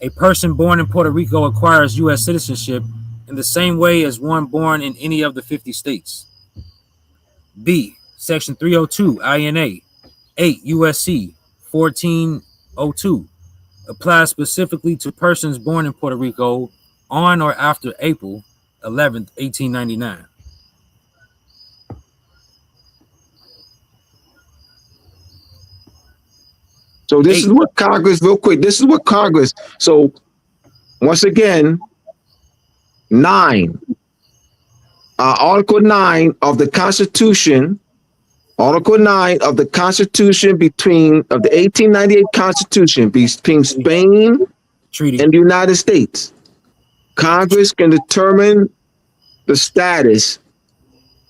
A person born in Puerto Rico acquires U.S. citizenship in the same way as one born in any of the 50 states. B. Section 302 INA 8 USC 1402 applies specifically to persons born in Puerto Rico on or after April 11th, 1899. So this is what Congress, real quick, this is what Congress, so once again, 9, Article 9 of the Constitution, Article 9 of the Constitution of the 1898 Constitution between Spain Treaty and the United States. Congress can determine the status.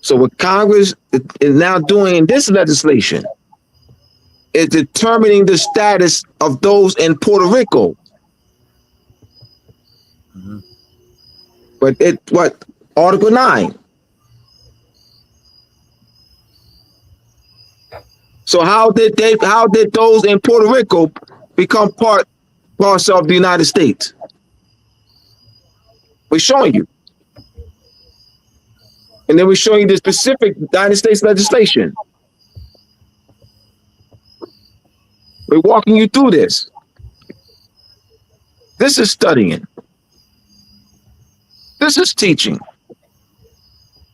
So what Congress is now doing in this legislation is determining the status of those in Puerto Rico. Mm-hmm. But Article 9. So how did those in Puerto Rico become parts of the United States? We're showing you. And then we're showing you the specific United States legislation. We're walking you through this. This is studying. This is teaching.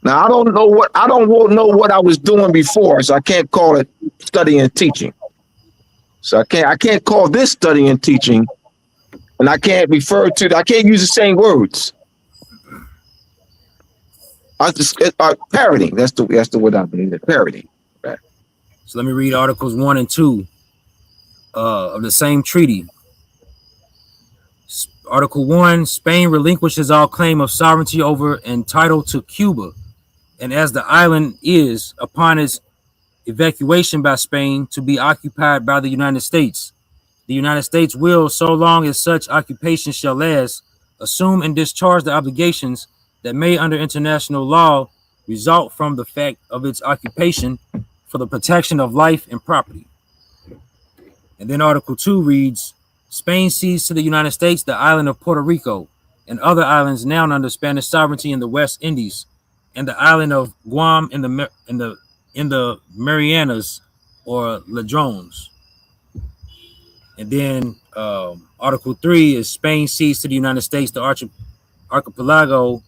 Now I don't know what I was doing before, so I can't call it studying and teaching. So I can't call this studying and teaching, and I can't use the same words. Parroting. That's the word I mean. Parroting. Right. So let me read Articles 1 and 2 of the same treaty. Article 1, Spain relinquishes all claim of sovereignty over and title to Cuba, and as the island is, upon its evacuation by Spain, to be occupied by the United States. The United States will, so long as such occupation shall last, assume and discharge the obligations that may under international law result from the fact of its occupation for the protection of life and property. And then Article 2 reads, Spain cedes to the United States the island of Puerto Rico and other islands now under Spanish sovereignty in the West Indies, and the island of Guam in the Marianas or Ladrones. And then Article 3 is Spain cedes to the United States the archipelago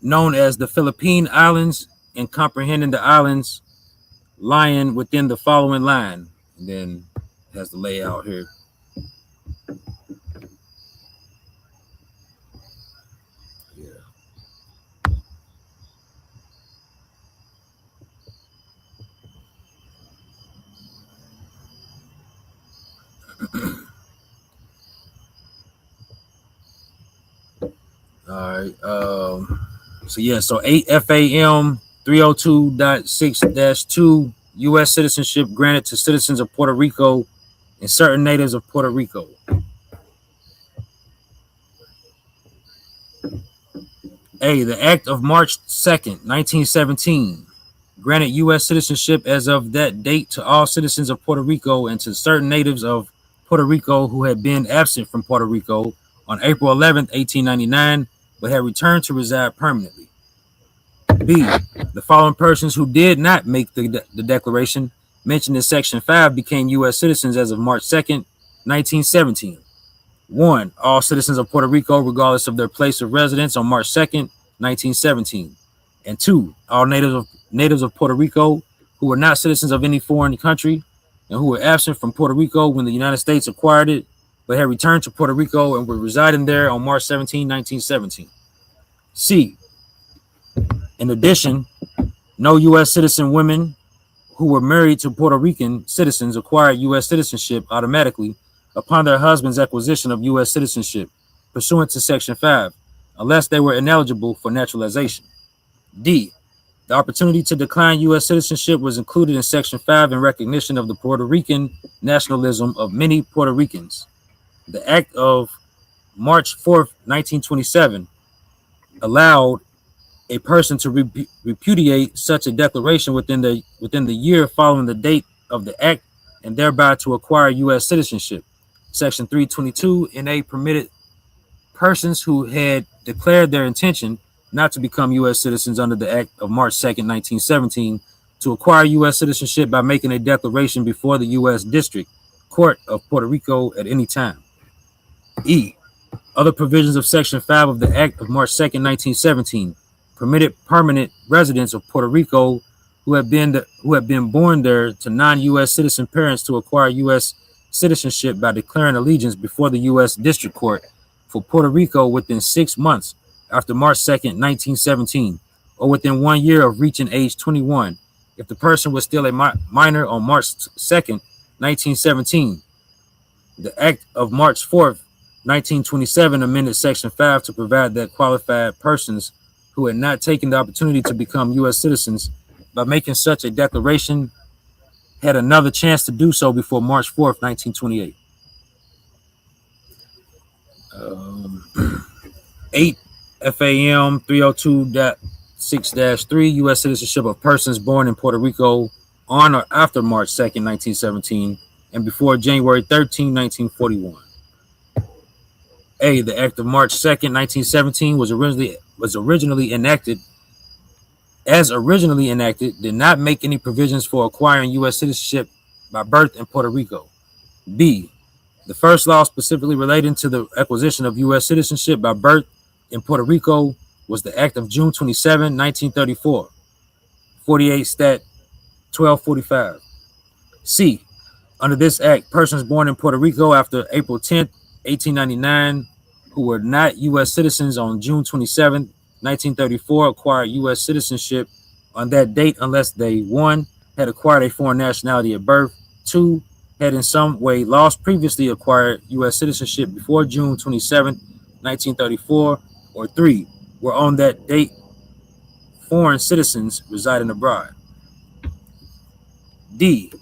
known as the Philippine Islands and comprehending the islands lying within the following line. And then it has the layout here. All right. So 8 FAM 302.6-2 U.S. citizenship granted to citizens of Puerto Rico and certain natives of Puerto Rico. A. The Act of March 2nd, 1917, granted U.S. citizenship as of that date to all citizens of Puerto Rico and to certain natives of Puerto Rico who had been absent from Puerto Rico on April 11th, 1899, but had returned to reside permanently. B. The following persons who did not make the declaration mentioned in Section 5 became U.S. citizens as of March 2nd, 1917. 1. All citizens of Puerto Rico, regardless of their place of residence on March 2nd, 1917. And 2. All natives of Puerto Rico who were not citizens of any foreign country and who were absent from Puerto Rico when the United States acquired it, but had returned to Puerto Rico and were residing there on March 17, 1917. C. In addition, no U.S. citizen women who were married to Puerto Rican citizens acquired U.S. citizenship automatically upon their husband's acquisition of U.S. citizenship pursuant to Section 5, unless they were ineligible for naturalization. D. The opportunity to decline U.S. citizenship was included in Section 5 in recognition of the Puerto Rican nationalism of many Puerto Ricans. The Act of March 4th, 1927 allowed a person to repudiate such a declaration within the year following the date of the act and thereby to acquire U.S. citizenship. Section 322 NA permitted persons who had declared their intention not to become U.S. citizens under the Act of March 2nd, 1917, to acquire U.S. citizenship by making a declaration before the U.S. District Court of Puerto Rico at any time. E. Other provisions of Section 5 of the Act of March 2nd, 1917 permitted permanent residents of Puerto Rico who have been born there to non-U.S. citizen parents to acquire U.S. citizenship by declaring allegiance before the U.S. District Court for Puerto Rico within 6 months after March 2nd, 1917, or within 1 year of reaching age 21, if the person was still a minor on March 2nd, 1917. The Act of March 4th, 1927 amended Section 5 to provide that qualified persons who had not taken the opportunity to become U.S. citizens by making such a declaration had another chance to do so before March 4th, 1928. 8 FAM 302.6-3 U.S. citizenship of persons born in Puerto Rico on or after March 2nd, 1917 and before January 13, 1941. A. The Act of March 2nd, 1917 was originally enacted, did not make any provisions for acquiring U.S. citizenship by birth in Puerto Rico. B. The first law specifically relating to the acquisition of U.S. citizenship by birth in Puerto Rico was the Act of June 27, 1934, 48 Stat 1245. C. Under this act, persons born in Puerto Rico after April 10, 1899, who were not U.S. citizens on June 27, 1934, acquired U.S. citizenship on that date unless they, 1, had acquired a foreign nationality at birth, 2, had in some way lost previously acquired U.S. citizenship before June 27, 1934, or 3, were on that date foreign citizens residing abroad. D.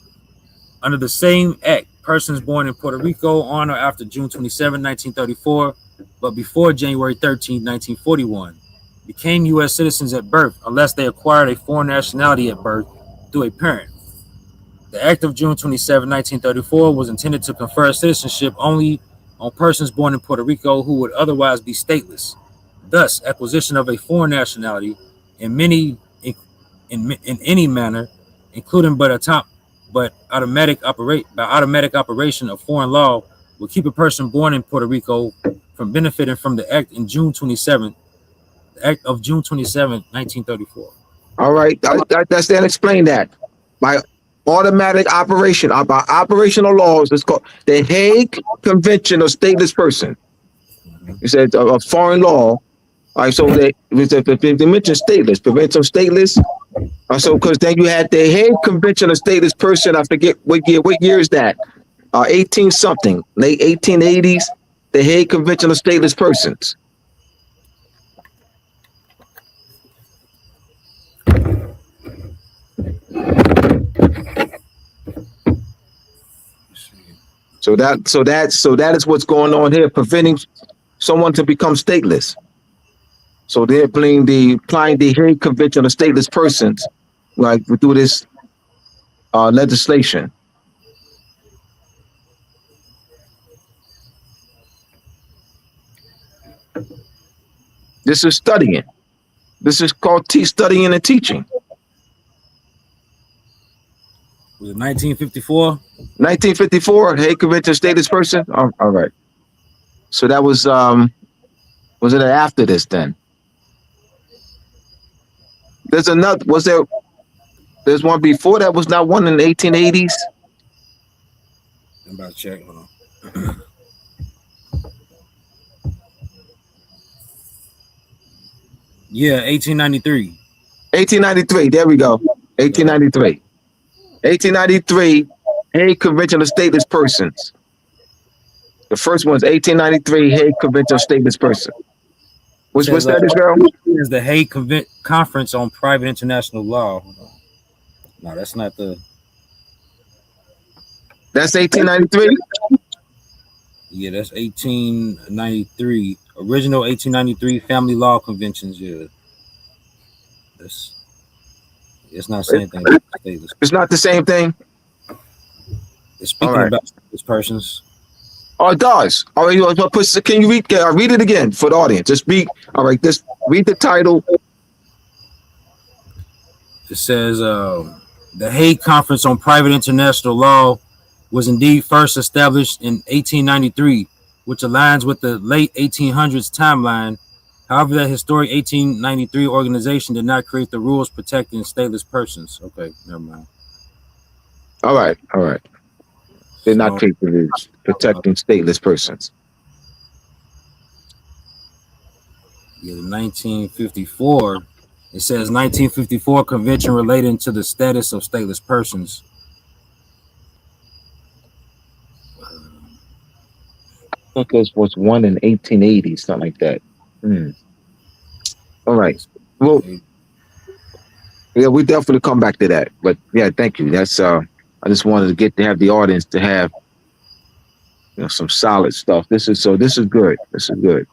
Under the same act, persons born in Puerto Rico on or after June 27, 1934, but before January 13, 1941, became U.S. citizens at birth unless they acquired a foreign nationality at birth through a parent. The Act of June 27, 1934 was intended to confer citizenship only on persons born in Puerto Rico who would otherwise be stateless. Thus, acquisition of a foreign nationality in any manner, including by automatic operation of foreign law, will keep a person born in Puerto Rico from benefiting from the Act of June 27, 1934. All right, that's then explain that by automatic operation, by operational laws. It's called the Hague Convention of Stateless Person. You said a foreign law. All right, so they mentioned stateless, prevention of stateless. So because then you had the Hague Convention of Stateless Person. I forget what year. What year is that? 18 something, late 1880s. The Hague Convention of Stateless Persons. So that is what's going on here, preventing someone to become stateless. So they're applying the Hague Convention on Stateless Persons, like through this legislation. This is studying. This is called studying and teaching. Was it 1954? 1954, Hague Convention Stateless Person. All right. So that was it after this then? There's another. Was there? There's one before that. Was not one in the 1880s? I'm about to check. Hold on. Yeah, 1893. 1893. There we go. 1893. 1893. Hague Convention of Stateless Persons. The first one's 1893 Hague Convention of Stateless Persons. What's that, Israel? Is the Hague Conference on Private International Law. No, that's not the. That's 1893? Yeah, that's 1893. Original 1893 Family Law Conventions. Yeah. It's not the same thing. It's not the same thing? It's speaking about this person's. Oh, it does. All right, can you read it again for the audience? Just read. All right, just read the title. It says the Hague Conference on Private International Law was indeed first established in 1893, which aligns with the late 1800s timeline. However, that historic 1893 organization did not create the rules protecting stateless persons. Okay, never mind. All right. Did not create the rules protecting stateless persons. Yeah, the 1954. It says 1954 convention relating to the status of stateless persons. I think there was one in 1880, something like that. All right. Well, yeah, we definitely come back to that. But yeah, thank you. That's I just wanted to have the audience to have some solid stuff. This is good. This is good.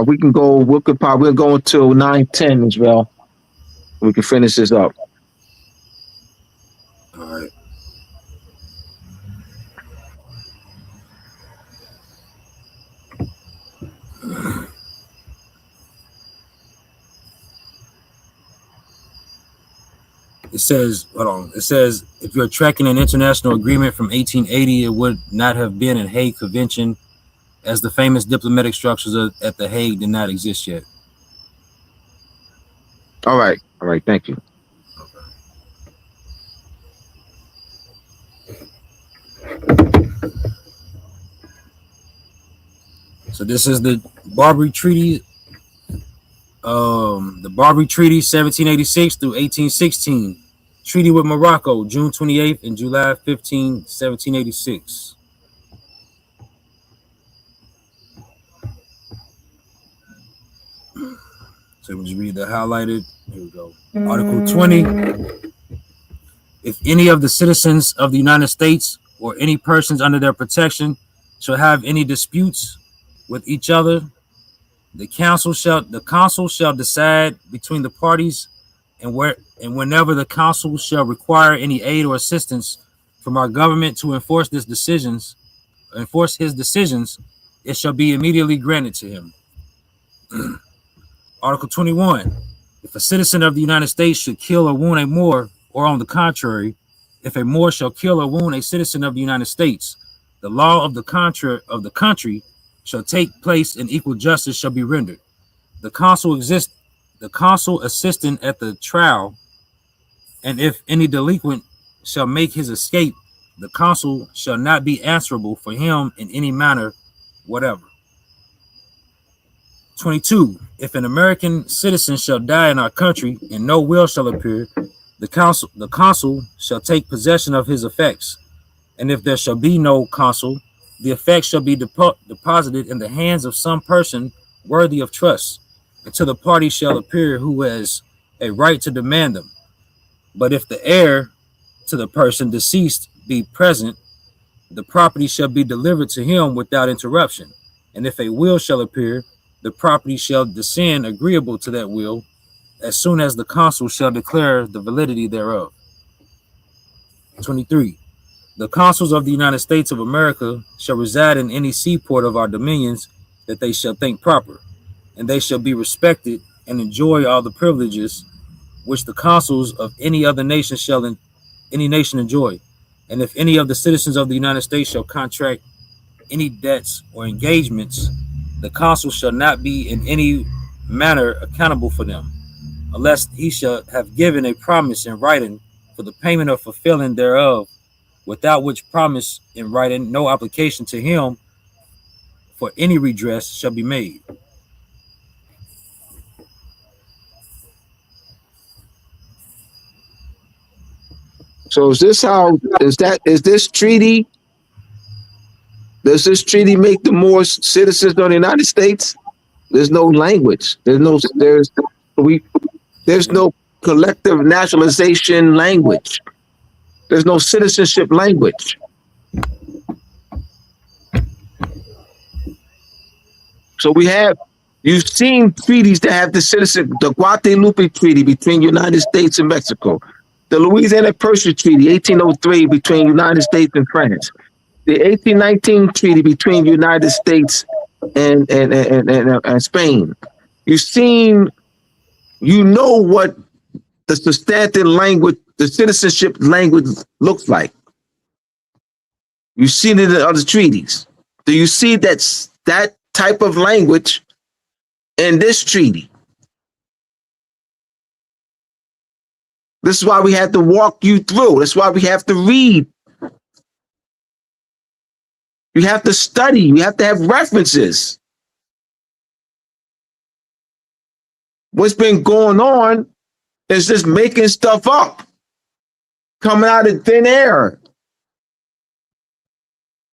We can go. We'll go until 9:10 as well. We can finish this up. All right. It says, hold on. It says, if you're tracking an international agreement from 1880, it would not have been a Hague Convention, as the famous diplomatic structures at the Hague did not exist yet. All right. Thank you. So this is the Barbary Treaty. The Barbary Treaty, 1786 through 1816. Treaty with Morocco, June 28th and July 15, 1786. So we just read the highlighted. Here we go. Article 20. If any of the citizens of the United States or any persons under their protection shall have any disputes with each other, the council shall decide between the parties, and whenever the council shall require any aid or assistance from our government to enforce his decisions, it shall be immediately granted to him. Article 21. If a citizen of the United States should kill or wound a Moor, or on the contrary, if a Moor shall kill or wound a citizen of the United States, the law of the country shall take place and equal justice shall be rendered. The consul assisting at the trial, and if any delinquent shall make his escape, the consul shall not be answerable for him in any manner whatever. 22. If an American citizen shall die in our country and no will shall appear, the consul shall take possession of his effects, and if there shall be no consul, the effects shall be deposited in the hands of some person worthy of trust, until the party shall appear who has a right to demand them. But if the heir to the person deceased be present, the property shall be delivered to him without interruption. And if a will shall appear, the property shall descend agreeable to that will, as soon as the consul shall declare the validity thereof. 23. The consuls of the United States of America shall reside in any seaport of our dominions that they shall think proper, and they shall be respected and enjoy all the privileges which the consuls of any other nation shall any nation enjoy. And if any of the citizens of the United States shall contract any debts or engagements, the consul shall not be in any manner accountable for them, unless he shall have given a promise in writing for the payment or fulfilling thereof, without which promise in writing no application to him for any redress shall be made. So is this how is this treaty? Does this treaty make the Moors citizens of the United States? There's no language. There's no collective nationalization language. There's no citizenship language. So you've seen treaties that have the Guadalupe Treaty between the United States and Mexico, the Louisiana Purchase Treaty, 1803, between the United States and France, the 1819 Treaty between the United States and Spain. You know what the substantive language, the citizenship language looks like. You've seen it in other treaties. Do you see that type of language in this treaty? This is why we have to walk you through. That's why we have to read. You have to study. You have to have references. What's been going on is just making stuff up, coming out of thin air.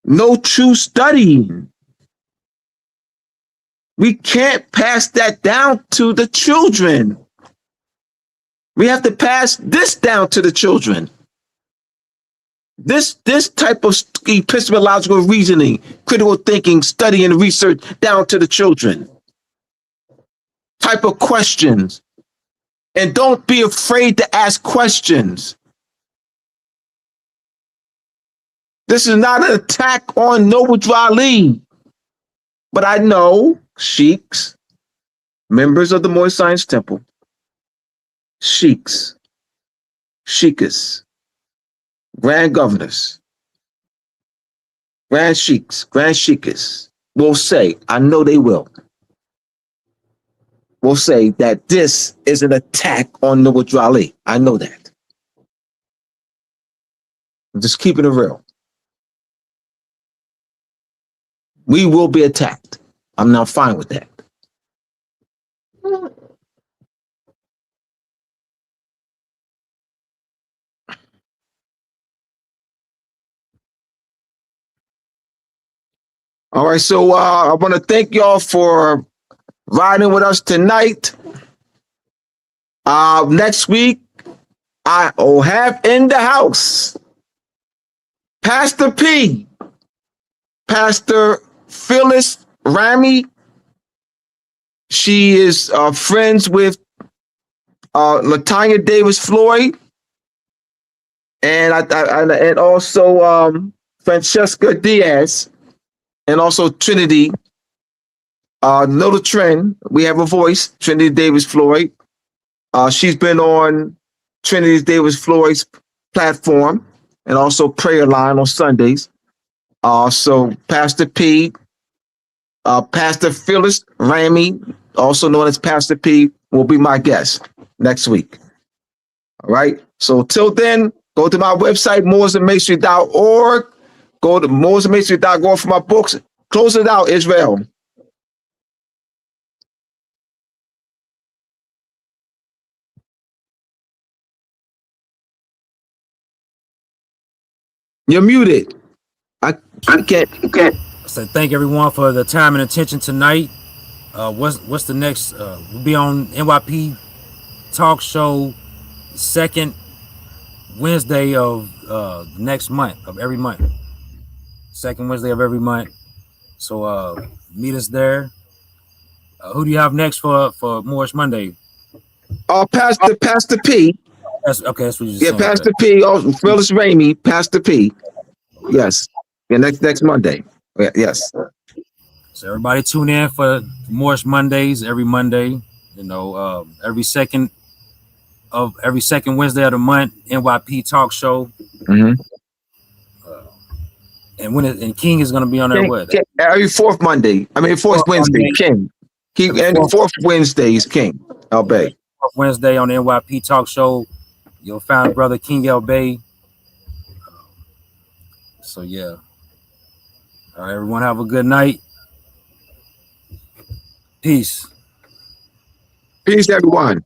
No true studying. We can't pass that down to the children. We have to pass this down to the children. This type of epistemological reasoning, critical thinking, study, and research down to the children. Type of questions. And don't be afraid to ask questions. This is not an attack on Noble Drew Ali. But I know sheiks, members of the Moorish Science Temple, sheiks, sheikas, grand governors, grand sheiks, grand sheikas will say, I know they will say that this is an attack on Noble Drew Ali. I know that. I'm just keeping it real. We will be attacked. I'm not fine with that. All right, so I want to thank y'all for riding with us tonight. Next week, I will have in the house Pastor P, Pastor Phyllis Rami. She is friends with Latanya Davis Floyd, and and also Francesca Diaz, and also Trinity. Know the trend. We have a voice, Trinity Davis Floyd. She's been on Trinity Davis Floyd's platform and also prayer line on Sundays. So Pastor P, Pastor Phyllis Rami, also known as Pastor P, will be my guest next week. All right. So till then, go to my website, mooresandmasonry.org. Go to mooresandmasonry.org for my books. Close it out, Israel. You're muted. I can't. So thank everyone for the time and attention tonight. What's the next? We'll be on NYP Talk Show second Wednesday of next month, of every month. second Wednesday of every month. So meet us there. Who do you have next for Moorish Monday? Pastor P. That's okay. That's what you're Yeah, saying. Pastor Okay. P. Oh, Phyllis Ramey, Pastor P. Yes. Yeah, next Monday. Yeah, yes. So everybody tune in for Moorish Mondays every Monday. You know, every second Wednesday of the month, NYP Talk Show. Mm-hmm. And King is gonna be on there with Every fourth Monday. I mean, fourth Wednesday, Monday, King. And fourth Wednesday is King. El Bay. Fourth Wednesday on the NYP Talk Show. You'll find brother King El Bay. So yeah. All right, everyone have a good night. Peace. Peace, everyone.